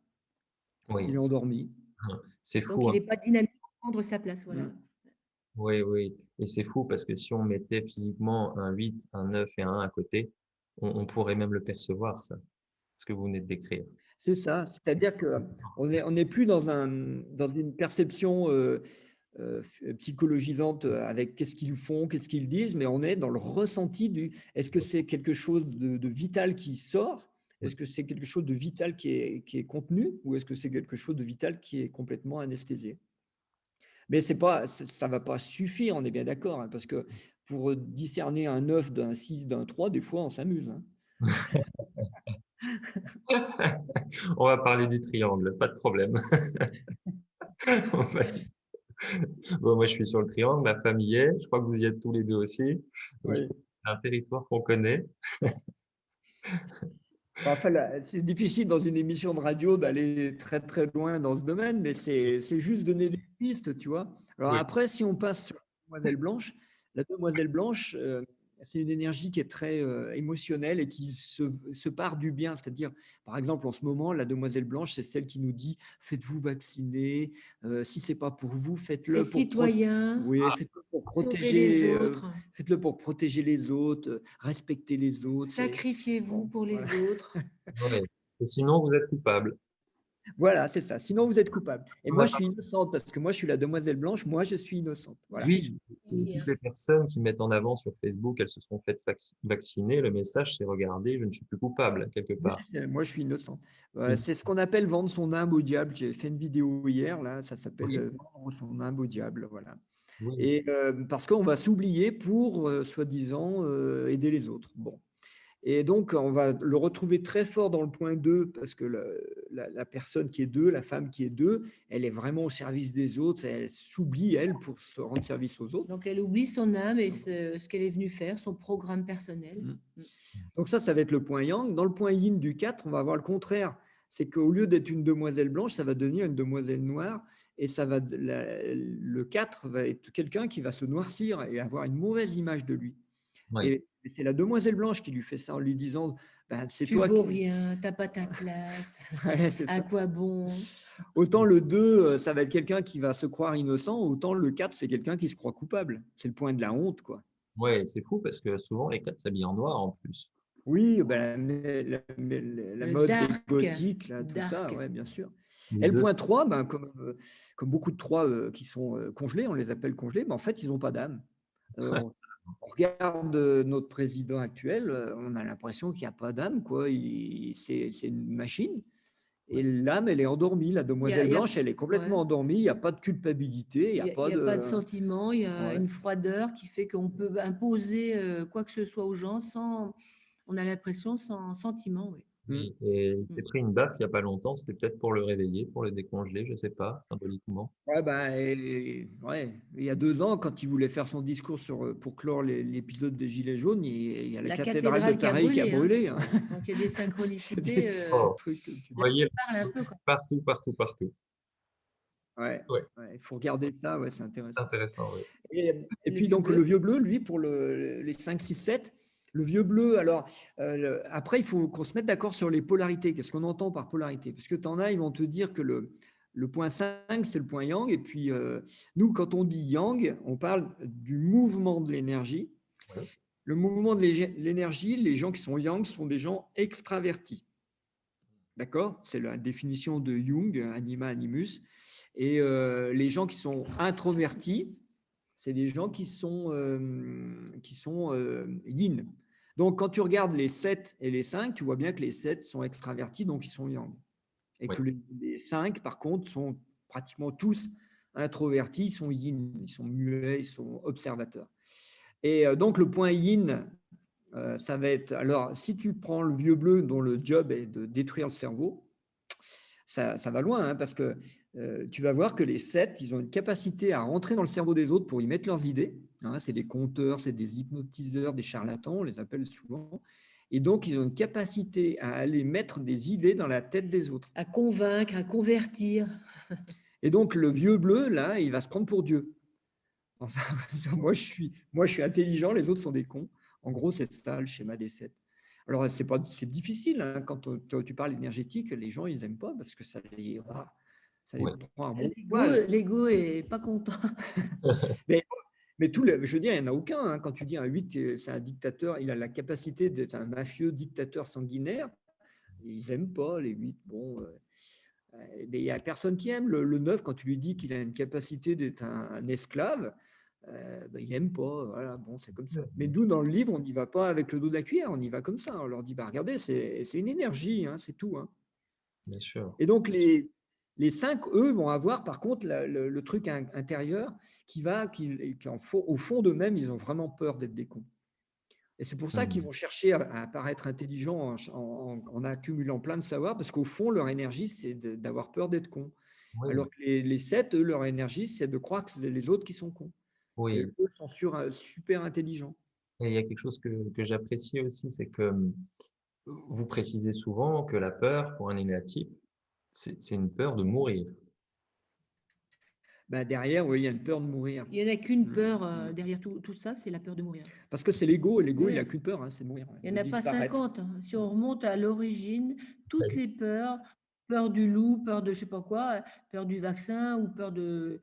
il Oui, est endormi. c'est Donc, fou, il hein. n'est pas dynamique pour prendre sa place. Voilà. Mm. Oui, oui. Et c'est fou parce que si on mettait physiquement un 8, un 9 et un 1 à côté, on pourrait même le percevoir, ça, ce que vous venez de décrire. C'est ça, c'est-à-dire qu'on n'est on est plus dans une perception psychologisante avec qu'est-ce qu'ils font, qu'est-ce qu'ils disent, mais on est dans le ressenti est-ce que c'est quelque chose de vital qui sort? Est-ce que c'est quelque chose de vital qui est contenu ou est-ce que c'est quelque chose de vital qui est complètement anesthésié? Mais ça va pas suffire, on est bien d'accord, hein, parce que pour discerner un 9 d'un 6 d'un 3, des fois, on s'amuse, hein. On va parler du triangle, pas de problème. On va- Bon, moi, je suis sur le triangle, ma femme y est. Je crois que vous y êtes tous les deux aussi. Donc, je Oui. pense que c'est un territoire qu'on connaît. Bah, enfin, c'est difficile dans une émission de radio d'aller très très loin dans ce domaine, mais c'est juste donner des pistes, tu vois. Alors Oui, après, si on passe sur la demoiselle blanche, c'est une énergie qui est très émotionnelle et qui se part du bien. C'est-à-dire, par exemple, en ce moment, la demoiselle blanche, c'est celle qui nous dit faites-vous vacciner, si c'est pas pour vous, C'est citoyen, oui, faites-le pour sauvez les protéger, autres, faites-le pour protéger les autres, respecter les autres. sacrifiez-vous Bon, pour voilà. les autres. ouais. Et sinon, vous êtes coupable. Voilà, c'est ça. Sinon, vous êtes coupable. Et On moi, n'a je suis innocente parce que moi, je suis la demoiselle blanche. Moi, je suis innocente. Voilà. Oui, et Et, toutes les personnes qui mettent en avant sur Facebook qu'elles se sont faites vacciner, le message, c'est regardez, je ne suis plus coupable, quelque Oui, part. moi, je suis innocente. Oui, C'est ce qu'on appelle vendre son âme au diable. J'ai fait une vidéo hier, là. Ça s'appelle oui, vendre son âme au diable. Voilà. oui. Et parce qu'on va s'oublier pour, soi-disant, aider les autres. Bon. Et donc, on va le retrouver très fort dans le point 2 parce que la personne qui est 2, la femme qui est 2, elle est vraiment au service des autres. Elle s'oublie, elle, pour se rendre service aux autres. donc, elle oublie son âme et ce qu'elle est venue faire, son programme personnel. Mm. Donc ça va être le point yang. Dans le point yin du 4, on va avoir le contraire. C'est qu'au lieu d'être une demoiselle blanche, ça va devenir une demoiselle noire. Et le 4 va être quelqu'un qui va se noircir et avoir une mauvaise image de lui. Oui. Et c'est la demoiselle blanche qui lui fait ça en lui disant, ben, c'est Tu toi vaux qui... rien, t'as pas ta place, Ouais, c'est à ça. quoi bon? Autant le 2, ça va être quelqu'un qui va se croire innocent, autant le 4, c'est quelqu'un qui se croit coupable. C'est le point de la honte, quoi. Ouais, c'est fou parce que souvent les quatre s'habillent en noir en plus. Oui, ben, la Le mode des dark, gothiques, là, tout ça, dark. ouais, bien sûr. Les Et le deux. point 3, ben, comme beaucoup de 3 qui sont congelés, on les appelle congelés, mais en fait, ils n'ont pas d'âme. On regarde notre président actuel, on a l'impression qu'il n'y a pas d'âme, quoi. C'est une machine. Et Ouais. l'âme, elle est endormie. La demoiselle Il y a, blanche, elle est ouais. complètement endormie. Il n'y a pas de culpabilité. Il n'y a Il pas y a pas de de. sentiment, il y a Ouais. une froideur qui fait qu'on peut imposer quoi que ce soit aux gens sans, on a l'impression, sans sentiment. Oui. Mm. Oui. Et il Mm. s'est pris une baffe il n'y a pas longtemps, c'était peut-être pour le réveiller, pour le décongeler, je sais pas, symboliquement. Ouais, ben, ouais. Il y a 2 ans, quand il voulait faire son discours pour clore l'épisode des Gilets jaunes, il y a la La cathédrale de cathédrale qui a Paris qui a brûlé, hein. brûlé, hein. Ouais. Donc il y a des C'est synchronicités. des Oh, trucs. vous Là, voyez, on parle un peu quand partout, partout, partout. Ouais. Ouais, Ouais, il faut regarder ça, ouais, c'est c'est intéressant. intéressant, oui. Et le puis vieux donc le bleu. vieux bleu, lui, pour les 5, 6, 7, le vieux bleu, alors après, il faut qu'on se mette d'accord sur les polarités. Qu'est-ce qu'on entend par polarité? Parce que tu en as, ils vont te dire que le point 5, c'est le point yang. Et puis nous, quand on dit yang, on parle du mouvement de l'énergie. Oui. Le mouvement de l'énergie, les gens qui sont yang sont des gens extravertis. D'accord? C'est la définition de Jung, anima animus. Et les gens qui sont introvertis, c'est des gens qui sont yin. Donc, quand tu regardes les 7 et les 5, tu vois bien que les 7 sont extravertis, donc ils sont yang. Et Oui. que les 5, par contre, sont pratiquement tous introvertis, ils sont yin, ils sont muets, ils sont observateurs. Et donc, le point yin, ça va être. Alors, si tu prends le vieux bleu, dont le job est de détruire le cerveau, ça va loin, hein, parce que tu vas voir que les 7, ils ont une capacité à rentrer dans le cerveau des autres pour y mettre leurs idées. Hein, c'est des conteurs, c'est des hypnotiseurs, des charlatans, on les appelle souvent. Et donc, ils ont une capacité à aller mettre des idées dans la tête des autres. À convaincre, à convertir. Et donc, le vieux bleu, là, il va se prendre pour Dieu. Enfin, moi, je suis intelligent, les autres sont des cons. En gros, c'est ça le schéma des 7. Alors, c'est difficile, hein, quand tu parles énergétique, les gens, ils n'aiment pas parce que ça les Oui. prend un bon poil. L'ego est pas content. Mais, mais je veux dire, il n'y en a aucun, hein. Quand tu dis un 8, c'est un dictateur, il a la capacité d'être un mafieux dictateur sanguinaire. Ils n'aiment pas les 8. Bon, Mais il n'y a personne qui aime le 9 quand tu lui dis qu'il a une capacité d'être un esclave. Il n'aime pas. Voilà, bon, c'est comme ça. Mais nous, dans le livre, on n'y va pas avec le dos de la cuillère, on y va comme ça. On leur dit, bah, regardez, c'est une énergie, hein, c'est tout. Hein. Bien sûr. Et donc, les 5, eux, vont avoir par contre le truc intérieur au fond d'eux-mêmes, ils ont vraiment peur d'être des cons. Et c'est pour ça qu'ils vont chercher à paraître intelligents en accumulant plein de savoir, parce qu'au fond, leur énergie, c'est d'avoir peur d'être cons. Oui, Alors que les 7, eux, leur énergie, c'est de croire que c'est les autres qui sont cons. Et oui. eux sont super intelligents. Et il y a quelque chose que j'apprécie aussi, c'est que vous précisez souvent que la peur, pour un négatif, c'est une peur de mourir. Bah, derrière, oui, il y a une peur de mourir. Il n'y en a qu'une peur derrière tout ça, c'est la peur de mourir. Parce que c'est l'ego, et l'ego, il Oui. n'a qu'une peur, hein, c'est de mourir. Il n'y de en a pas disparaître. 50. Hein. Si on remonte à l'origine, toutes Oui. les peurs, peur du loup, peur de je sais pas quoi, peur du vaccin ou peur de...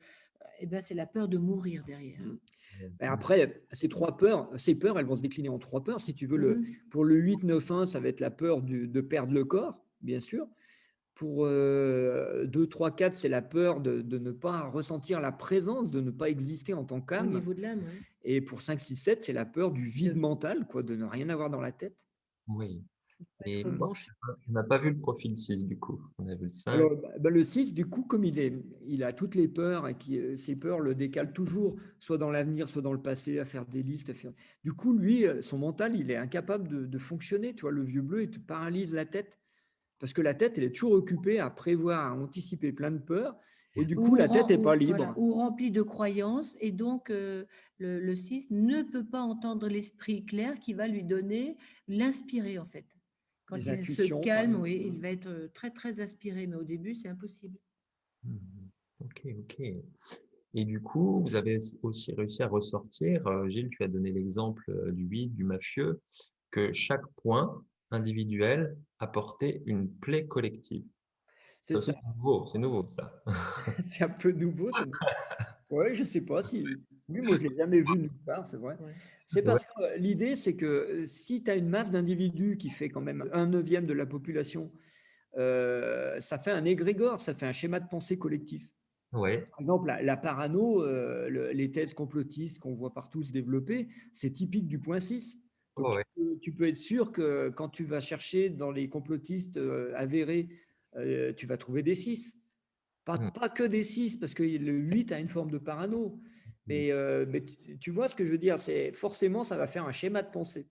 Eh bien, c'est la peur de mourir derrière. Et après, ces peurs, elles vont se décliner en 3 peurs. Si tu veux, Mhm. pour le 8-9-1, ça va être la peur de perdre le corps, bien sûr. Pour 2, 3, 4, c'est la peur de ne pas ressentir la présence, de ne pas exister en tant Au qu'âme. niveau de l'âme, oui. Et pour 5, 6, 7, c'est la peur du vide De- mental, quoi, de ne rien avoir dans la tête. Oui. pas Et être branché. on n'a pas vu le profil 6 du coup. On a vu le 5. Alors, le 6, du coup, comme il a toutes les peurs et ces peurs le décalent toujours, soit dans l'avenir, soit dans le passé, à faire des listes. Du coup, lui, son mental, il est incapable de fonctionner. Tu vois, le vieux bleu, il te paralyse la tête. Parce que la tête, elle est toujours occupée à prévoir, à anticiper plein de peurs. Et du coup, la tête n'est pas libre. Voilà, ou rempli de croyances. Et donc, le 6 ne peut pas entendre l'esprit clair qui va lui donner, l'inspirer en fait. Quand Les il se intuitions, par calme, exemple. oui, il va être très, très inspiré. Mais au début, c'est impossible. Mhm. Ok, ok. Et du coup, vous avez aussi réussi à ressortir, Gilles, tu as donné l'exemple du 8, du mafieux, que chaque point individuel apportait une plaie collective. C'est Ça ça. aussi, c'est nouveau ça. C'est un peu nouveau. Ouais, je sais pas si. Oui, moi, je l'ai jamais vu nulle part, c'est vrai. Ouais. C'est Ouais, parce que l'idée, c'est que si tu as une masse d'individus qui fait quand même 1/9 de la population, ça fait un égrégore, ça fait un schéma de pensée collectif. ouais, Par exemple, la parano, les thèses complotistes qu'on voit partout se développer, c'est typique du point 6. Donc, ouais, tu peux être sûr que quand tu vas chercher dans les complotistes avérés, tu vas trouver des 6. ouais. Pas que des 6, parce que le 8 a une forme de parano. Mais tu vois ce que je veux dire, c'est forcément, ça va faire un schéma de pensée.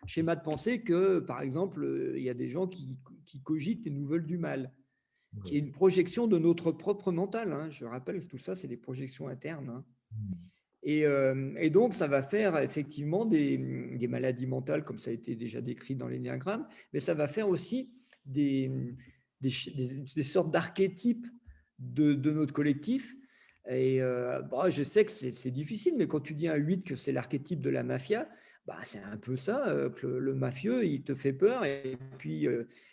Schéma de pensée que, par exemple, il y a des gens qui cogitent et nous veulent du mal, qui est Ouais. une projection de notre propre mental. Hein. Je rappelle, tout ça, c'est des projections internes. Hein. Et donc, ça va faire effectivement des maladies mentales, comme ça a été déjà décrit dans l'énéagramme, mais ça va faire aussi des sortes d'archétypes de notre collectif. Et je sais que c'est difficile, mais quand tu dis un 8 que c'est l'archétype de la mafia, c'est un peu ça, que le mafieux, il te fait peur et puis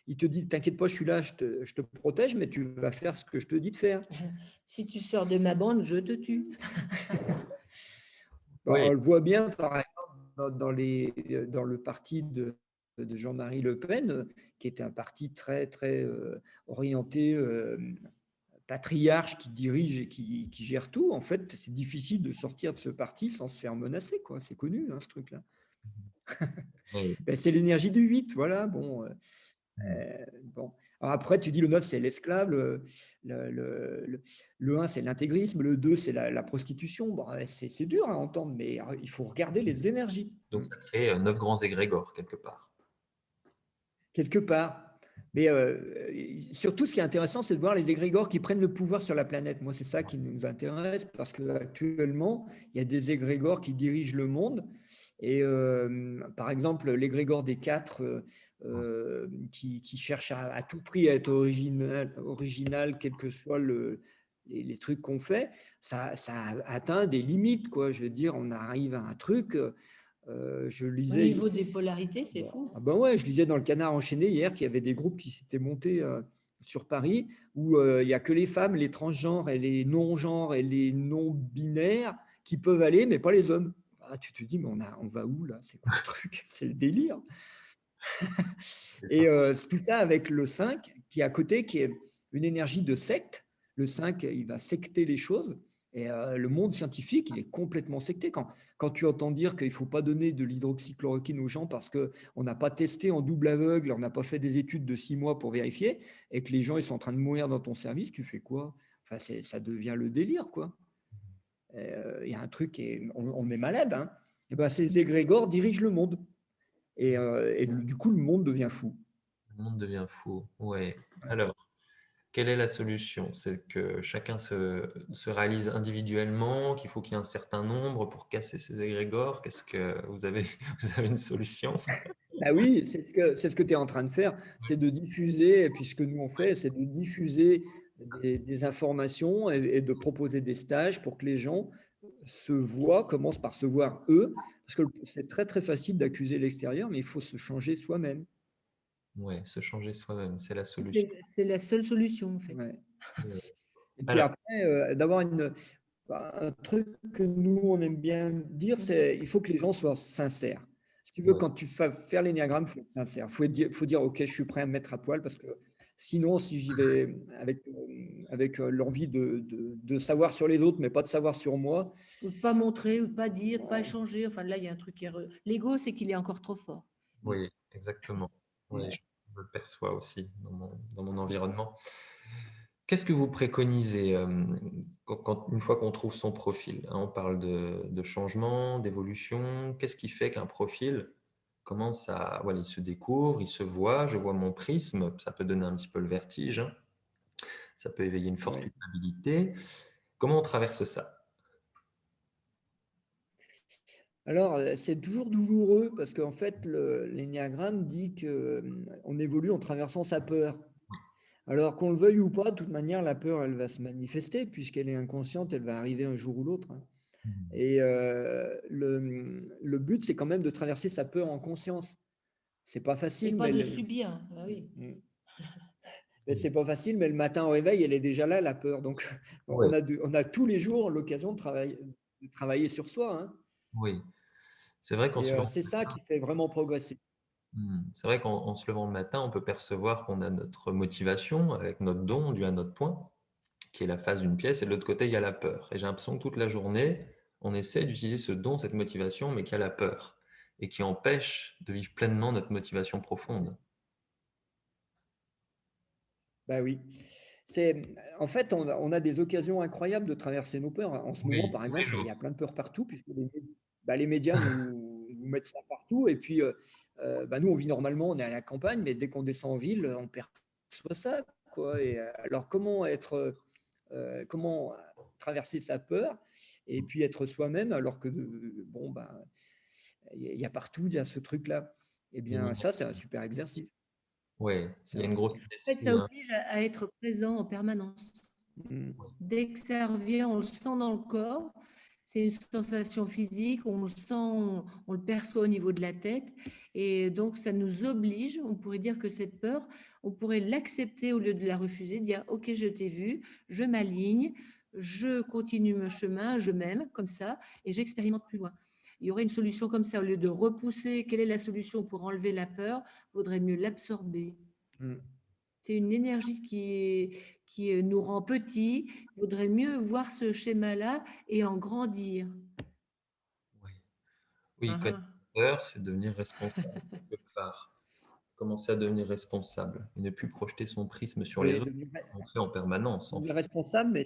il te dit, t'inquiète pas, je suis là, je te protège, mais tu vas faire ce que je te dis de faire. Si tu sors de ma bande, je te tue. Oui, On le voit bien, par exemple, dans le parti de Jean-Marie Le Pen, qui était un parti très, très orienté patriarche qui dirige et qui gère tout. En fait, c'est difficile de sortir de ce parti sans se faire menacer, quoi. C'est connu, hein, ce truc-là. oui. C'est l'énergie du 8, voilà. Bon. Alors après, tu dis le 9, c'est l'esclave, le 1, c'est l'intégrisme, le 2, c'est la prostitution. C'est dur à entendre, mais il faut regarder les énergies, Donc ça crée 9 grands égrégores quelque part. quelque part. Mais surtout, ce qui est intéressant, c'est de voir les égrégores qui prennent le pouvoir sur la planète. Moi, c'est ça qui nous intéresse, parce qu'actuellement, il y a des égrégores qui dirigent le monde. Et par exemple, l'égrégore des 4 qui cherche à tout prix à être original, quel que soit les trucs qu'on fait, ça atteint des limites, quoi. Je veux dire, on arrive à un truc. Je Au lisais. niveau des polarités, c'est fou. Ah ben ouais, je lisais dans le Canard enchaîné hier qu'il y avait des groupes qui s'étaient montés sur Paris où il n'y a que les femmes, les transgenres et les non-genres et les non-binaires qui peuvent aller, mais pas les hommes. Tu te dis, mais on va où là? C'est quoi ce truc? C'est le délire. C'est ça. Et tout ça avec le 5 qui est à côté, qui est une énergie de secte. Le 5, il va secter les choses. Et le monde scientifique, il est complètement secté. Quand tu entends dire qu'il ne faut pas donner de l'hydroxychloroquine aux gens parce qu'on n'a pas testé en double aveugle, on n'a pas fait des études de 6 mois pour vérifier, et que les gens ils sont en train de mourir dans ton service, tu fais quoi? Enfin, ça devient le délire, quoi. Il y a un truc, et on est malade. Hein. Et ben, ces égrégores dirigent le monde. Et du coup, le monde devient fou. Le monde devient fou. Ouais. Alors, quelle est la solution? C'est que chacun se réalise individuellement, qu'il faut qu'il y ait un certain nombre pour casser ces égrégores. Qu'est-ce que vous avez, vous avez une solution? Ah oui, c'est ce que tu es en train de faire, c'est de diffuser, et puis ce que nous on fait, c'est de diffuser des informations et de proposer des stages pour que les gens se voient, commencent par se voir eux, parce que c'est très très facile d'accuser l'extérieur, mais il faut se changer soi-même. Ouais, se changer soi-même, c'est la solution. C'est la seule solution, en fait. Ouais. Ouais. Et puis Alors, après, d'avoir un truc que nous on aime bien dire, c'est il faut que les gens soient sincères. Si tu veux, ouais. quand tu vas faire l'énéagramme, il faut être sincère. Il faut dire, OK, je suis prêt à me mettre à poil parce que sinon, si j'y vais avec l'envie de savoir sur les autres, mais pas de savoir sur moi, Ou de pas montrer, ou de pas dire, de pas échanger. Enfin, là, il y a un truc qui est… L'ego, c'est qu'il est encore trop fort. Oui, exactement. Oui, je le perçois aussi dans mon environnement. Qu'est-ce que vous préconisez une fois qu'on trouve son profil, hein? On parle de changement, d'évolution. Qu'est-ce qui fait qu'un profil commence à… Voilà, il se découvre, il se voit, je vois mon prisme, ça peut donner un petit peu le vertige, hein. Ça peut éveiller une forte ouais. culpabilité. Comment on traverse ça? Alors, c'est toujours douloureux parce qu'en fait, l'énéagramme dit qu'on évolue en traversant sa peur. Alors qu'on le veuille ou pas, de toute manière, la peur, elle va se manifester puisqu'elle est inconsciente, elle va arriver un jour ou l'autre. Hein. Mhm. Et le but, c'est quand même de traverser sa peur en conscience. C'est pas Et facile, pas de subir. Ah oui. c'est pas facile, mais le matin au réveil, elle est déjà là, la peur. Donc, Oui, on a tous les jours l'occasion de travailler sur soi. Hein. oui. C'est vrai qu'en Et se levant c'est ça qui fait vraiment progresser. C'est vrai qu'en se levant le matin, on peut percevoir qu'on a notre motivation avec notre don dû à notre point, qui est la face d'une pièce, et de l'autre côté, il y a la peur. Et j'ai l'impression que toute la journée, on essaie d'utiliser ce don, cette motivation, mais qu'il y a la peur, et qui empêche de vivre pleinement notre motivation profonde. Bah oui. En fait, on a des occasions incroyables de traverser nos peurs. En ce moment, Oui, par tous les exemple, il y jours. a plein de peurs partout, puisque les médias nous mettent ça partout. Et puis, nous, on vit normalement, on est à la campagne, mais dès qu'on descend en ville, on perçoit ça, quoi. Et alors, comment traverser sa peur et puis être soi-même, alors que, bon, il y a partout, il y a ce truc-là. Eh Il y a une bien, ça, c'est un super exercice. Ouais, il y a une grosse En fait, inertie, ça hein. oblige à être présent en permanence. Mm. Dès que ça revient, on le sent dans le corps. C'est une sensation physique, on le sent, on le perçoit au niveau de la tête. Et donc, ça nous oblige, on pourrait dire que cette peur, on pourrait l'accepter au lieu de la refuser, dire, OK, je t'ai vu, je m'aligne, je continue mon chemin, je m'aime comme ça, et j'expérimente plus loin. Il y aurait une solution comme ça, au lieu de repousser, quelle est la solution pour enlever la peur, il vaudrait mieux l'absorber. Mm. C'est une énergie qui nous rend petits. Il vaudrait mieux voir ce schéma-là et en grandir. Oui, oui, connaître Uhum. la peur, c'est devenir responsable quelque part. Commencer à devenir responsable et ne plus projeter son prisme sur les Oui, autres, ce qu'on fait en permanence, en devenir fait. responsable,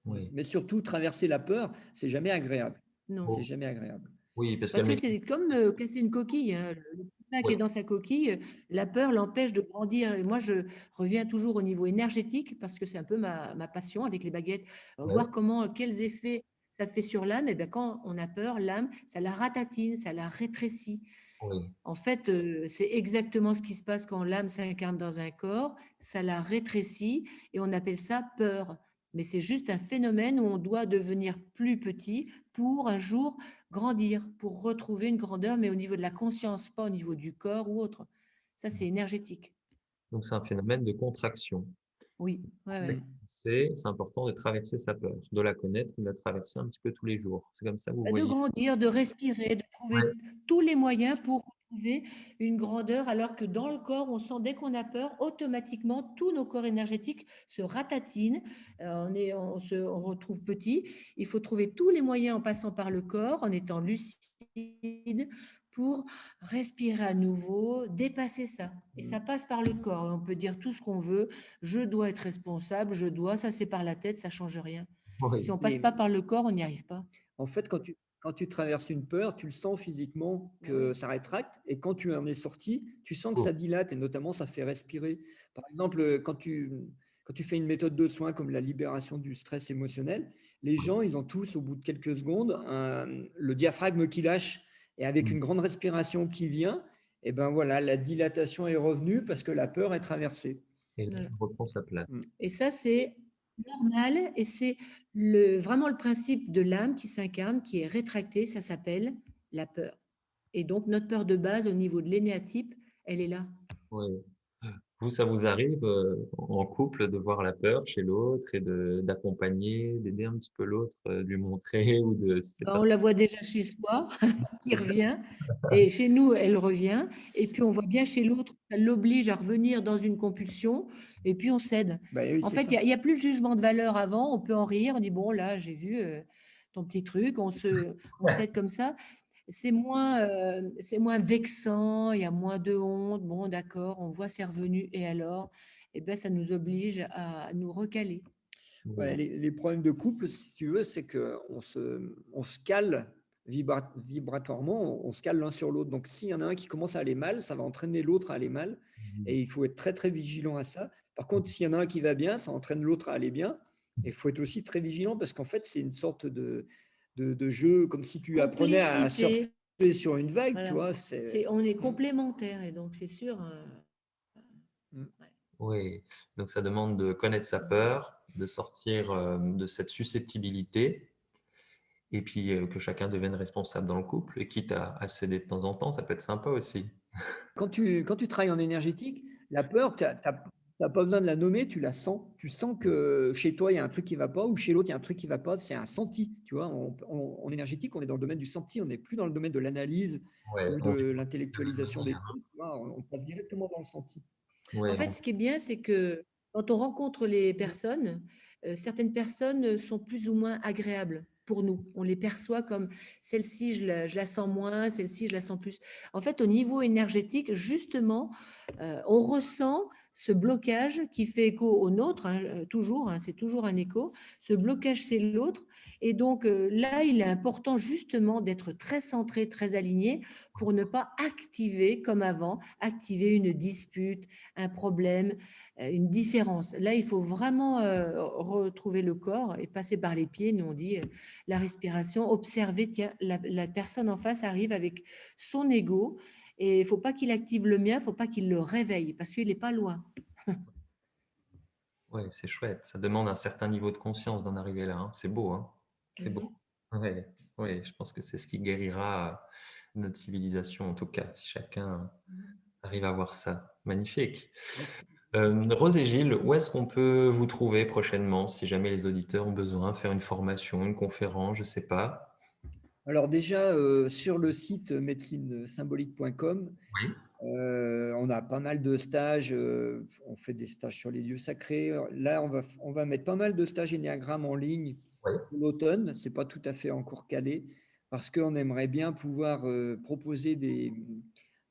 Oui. mais surtout traverser la peur, c'est jamais agréable. Non. C'est Oh, jamais agréable. oui, parce qu'il y Parce a que le c'est comme casser une coquille, hein. Le petit qui ouais, est dans sa coquille, la peur l'empêche de grandir. Et moi, je reviens toujours au niveau énergétique parce que c'est un peu ma passion avec les baguettes. ouais, Voir quels effets ça fait sur l'âme. Et bien, quand on a peur, l'âme, ça la ratatine, ça la rétrécit. oui, En fait, c'est exactement ce qui se passe quand l'âme s'incarne dans un corps, ça la rétrécit et on appelle ça peur. Mais c'est juste un phénomène où on doit devenir plus petit pour un jour grandir, pour retrouver une grandeur, mais au niveau de la conscience, pas au niveau du corps ou autre. Ça, c'est énergétique. donc c'est un phénomène de contraction. Oui, ouais, ouais. Mm. C'est important de traverser sa peur, de la connaître et de la traverser un petit peu tous les jours. C'est comme ça que vous De voyez. grandir, de respirer, de trouver Ouais, tous les moyens pour trouver une grandeur, alors que dans le corps, on sent dès qu'on a peur, automatiquement, tous nos corps énergétiques se ratatinent, on retrouve petit. Il faut trouver tous les moyens en passant par le corps, en étant lucide, pour respirer à nouveau, dépasser ça. Et ça passe par le corps. Et on peut dire tout ce qu'on veut, je dois être responsable, ça c'est par la tête, ça change rien. Si Oui. on passe pas par le corps, on n'y arrive pas. En fait, quand tu traverses une peur, tu le sens physiquement que ça rétracte. Et quand tu en es sorti, tu sens que ça dilate et notamment ça fait respirer. Par exemple, quand tu fais une méthode de soins comme la libération du stress émotionnel, les gens, ils ont tous, au bout de quelques secondes, le diaphragme qui lâche. Et avec une grande respiration qui vient, et ben voilà, la dilatation est revenue parce que la peur est traversée. Et là, je reprends sa place. Et ça, c'est normal et c'est vraiment le principe de l'âme qui s'incarne, qui est rétractée, ça s'appelle la peur. Et donc, notre peur de base au niveau de l'énéatype, elle est là. Oui. Vous, ça vous arrive en couple de voir la peur chez l'autre et d'accompagner, d'aider un petit peu l'autre, de lui montrer ou de, je sais pas. On la voit déjà chez soi, qui revient, et chez nous, elle revient, et puis on voit bien chez l'autre, ça l'oblige à revenir dans une compulsion, et puis on cède. Bah oui, En c'est fait, ça. il n'y a plus de jugement de valeur avant, on peut en rire, on dit, bon, là, j'ai vu ton petit truc, on cède comme ça. C'est moins vexant, il y a moins de honte, bon, d'accord, on voit c'est revenu, et alors, eh ben, ça nous oblige à nous recaler. Ouais, les problèmes de couple, si tu veux, c'est qu'on on se cale vibratoirement, on se cale l'un sur l'autre. Donc, s'il y en a un qui commence à aller mal, ça va entraîner l'autre à aller mal. Et il faut être très, très vigilant à ça. Par contre, s'il y en a un qui va bien, ça entraîne l'autre à aller bien. Et il faut être aussi très vigilant parce qu'en fait, c'est une sorte de jeu, comme si tu apprenais à surfer sur une vague, Voilà. tu vois. On est complémentaires et donc c'est sûr. Oui, donc ça demande de connaître sa peur, de sortir de cette susceptibilité et puis que chacun devienne responsable dans le couple et quitte à céder de temps en temps, ça peut être sympa aussi. Quand tu travailles en énergétique, la peur, tu n'as pas besoin de la nommer, tu la sens. Tu sens que chez toi, il y a un truc qui ne va pas ou chez l'autre, il y a un truc qui ne va pas. C'est un senti. Tu vois, en énergétique, on est dans le domaine du senti, on n'est plus dans le domaine de l'analyse Ouais, ou de l'intellectualisation des trucs. Tu vois, on passe directement dans le senti. ouais, En fait, ce qui est bien, c'est que quand on rencontre les personnes, certaines personnes sont plus ou moins agréables pour nous. On les perçoit comme celle-ci, je la sens moins, celle-ci, je la sens plus. En fait, au niveau énergétique, justement, on ressent ce blocage qui fait écho au nôtre, hein, toujours, hein, c'est toujours un écho. Ce blocage, c'est l'autre. Et donc là, il est important justement d'être très centré, très aligné pour ne pas activer, comme avant, activer une dispute, un problème, une différence. Là, il faut vraiment retrouver le corps et passer par les pieds. Nous, on dit la respiration, observer, tiens, la personne en face arrive avec son ego et il ne faut pas qu'il active le mien, il ne faut pas qu'il le réveille parce qu'il n'est pas loin. ouais, c'est chouette. Ça demande un certain niveau de conscience d'en arriver là, hein. C'est beau, hein. C'est beau. Ouais, ouais, je pense que c'est ce qui guérira notre civilisation, en tout cas, si chacun arrive à voir ça. Magnifique. Rose et Gilles, où est-ce qu'on peut vous trouver prochainement si jamais les auditeurs ont besoin de faire une formation, une conférence, je ne sais pas. Alors déjà, sur le site médecinesymbolique.com, Oui. on a pas mal de stages. On fait des stages sur les lieux sacrés. Là, on va mettre pas mal de stages énéagrammes en ligne Oui. pour l'automne. C'est pas tout à fait encore calé parce qu'on aimerait bien pouvoir proposer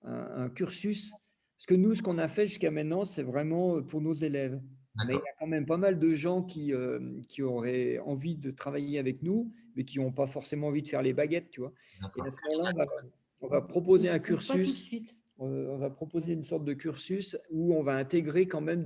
un cursus. Parce que nous, ce qu'on a fait jusqu'à maintenant, c'est vraiment pour nos élèves. Mais il y D'accord. a quand même pas mal de gens qui auraient envie de travailler avec nous, mais qui n'ont pas forcément envie de faire les baguettes, tu vois. Et à ce moment-là, on va proposer un Pas tout de cursus. suite. On va proposer une sorte de cursus où on va intégrer quand même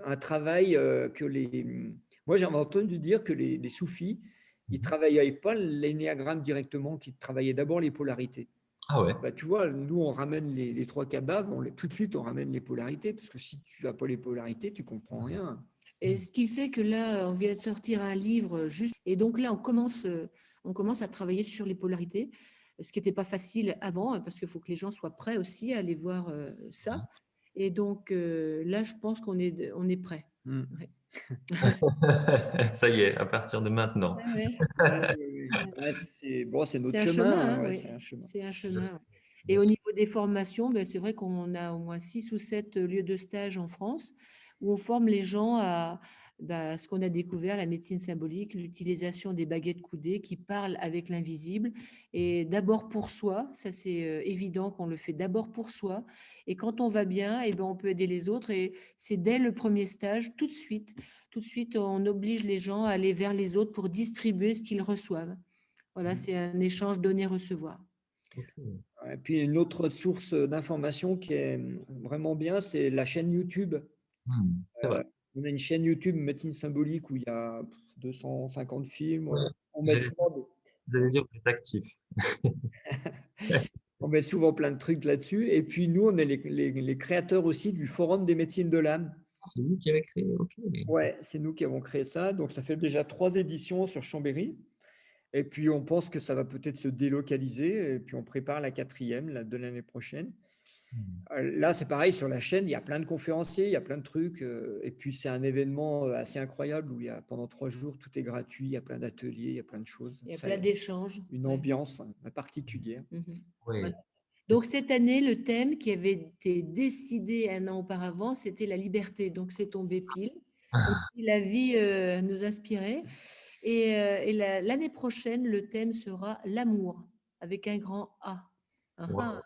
un travail que les. Moi, j'ai entendu dire que les soufis, ils ne travaillaient pas l'énéagramme directement, qu'ils travaillaient d'abord les polarités. Ah ouais. Bah, tu vois, nous, on ramène les trois kabbas, tout de suite, on ramène les polarités, parce que si tu n'as pas les polarités, tu ne comprends rien. Et ce qui fait que là, on vient de sortir un livre juste. Et donc là, on commence à travailler sur les polarités, ce qui n'était pas facile avant, parce qu'il faut que les gens soient prêts aussi à aller voir ça. Et donc là, je pense qu'on est prêt. Ouais. Ça y est, à partir de maintenant. Ouais, c'est bon, c'est notre C'est un chemin. chemin, Hein, hein, ouais, oui. c'est un chemin. C'est un chemin. Ouais. Et au niveau niveau des formations, ben, c'est vrai qu'on a au moins 6 ou 7 lieux de stage en France où on forme les gens à bah, ce qu'on a découvert, la médecine symbolique, l'utilisation des baguettes coudées qui parlent avec l'invisible. Et d'abord pour soi, ça c'est évident qu'on le fait d'abord pour soi. Et quand on va bien, eh ben, on peut aider les autres. Et c'est dès le premier stage, tout de suite, on oblige les gens à aller vers les autres pour distribuer ce qu'ils reçoivent. Voilà, Mm. c'est un échange donner-recevoir. Ok. Et puis une autre source d'information qui est vraiment bien, c'est la chaîne YouTube. C'est vrai. On a une chaîne YouTube médecine symbolique où il y a 250 films. Ouais. On met J'allais souvent, j'allais dire que vous êtes actif. on met souvent plein de trucs là-dessus. Et puis nous, on est les créateurs aussi du Forum des médecines de l'âme. C'est vous qui avez créé, ok. Ouais, c'est nous qui avons créé ça. Donc ça fait déjà 3 éditions sur Chambéry. Et puis on pense que ça va peut-être se délocaliser. Et puis on prépare la quatrième de l'année prochaine. Hmm. Là, c'est pareil, sur la chaîne, il y a plein de conférenciers, il y a plein de trucs. Et puis, c'est un événement assez incroyable où il y a pendant 3 jours, tout est gratuit, il y a plein d'ateliers, il y a plein de choses. Il y a Ça a plein d'échanges. une Ouais. ambiance particulière. Mhm. Oui. Voilà. Donc, cette année, le thème qui avait été décidé un an auparavant, c'était la liberté. Donc, c'est tombé pile. Comme si la vie nous inspirait. Et l'année prochaine, le thème sera l'amour, avec un grand A. Ah, ah. Wow. Voilà.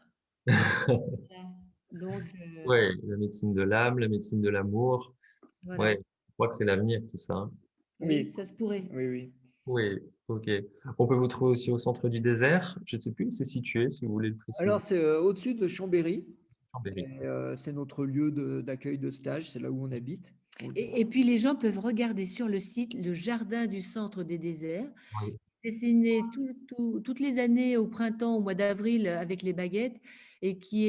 Donc, Ouais, la médecine de l'âme, la médecine de l'amour. Ouais, voilà. je crois que c'est l'avenir, tout ça, hein. Oui, Oui, ça se pourrait. oui, oui. Oui, ok. On peut vous trouver aussi au centre du désert. Je ne sais plus où c'est situé, si vous voulez le préciser. Alors, c'est au-dessus de Chambéry. Chambéry. C'est notre lieu d'accueil de stage, c'est là où on habite. Et puis, les gens peuvent regarder sur le site le jardin du centre des déserts. Oui, Dessiné toutes les années au printemps, au mois d'avril avec les baguettes et qui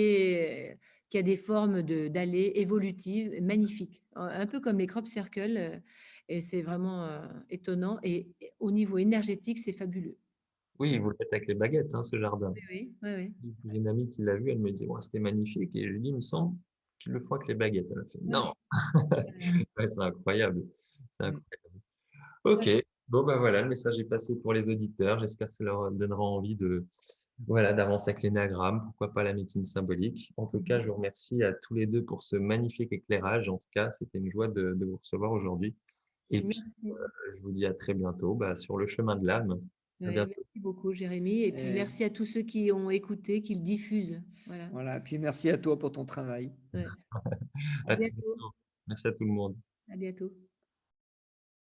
a des formes d'allées évolutives magnifiques, un peu comme les crop circles. Et c'est vraiment étonnant. Et au niveau énergétique, c'est fabuleux. oui, vous le faites avec les baguettes, hein, ce jardin. Oui, oui, oui, oui. J'ai une amie qui l'a vu, elle me disait, ouais, c'était magnifique. Et je lui dis, il me semble qu'il le fera avec les baguettes. Elle a fait, Ouais, non. voilà. Ouais, c'est incroyable. C'est Mm. incroyable. Ok. Voilà. Bon, ben voilà, le message est passé pour les auditeurs. J'espère que ça leur donnera envie voilà, d'avancer avec l'énagramme. Pourquoi pas la médecine symbolique. En tout cas, je vous remercie à tous les deux pour ce magnifique éclairage. En tout cas, c'était une joie de vous recevoir aujourd'hui. Et puis, Merci. je vous dis à très bientôt, bah, sur le chemin de l'âme. À Ouais, bientôt. merci beaucoup, Jérémy. Et puis Et merci à tous ceux qui ont écouté, qui le diffusent. Voilà. voilà. Puis merci à toi pour ton travail. Ouais. À À très bientôt. bientôt. Merci à tout le monde. À bientôt.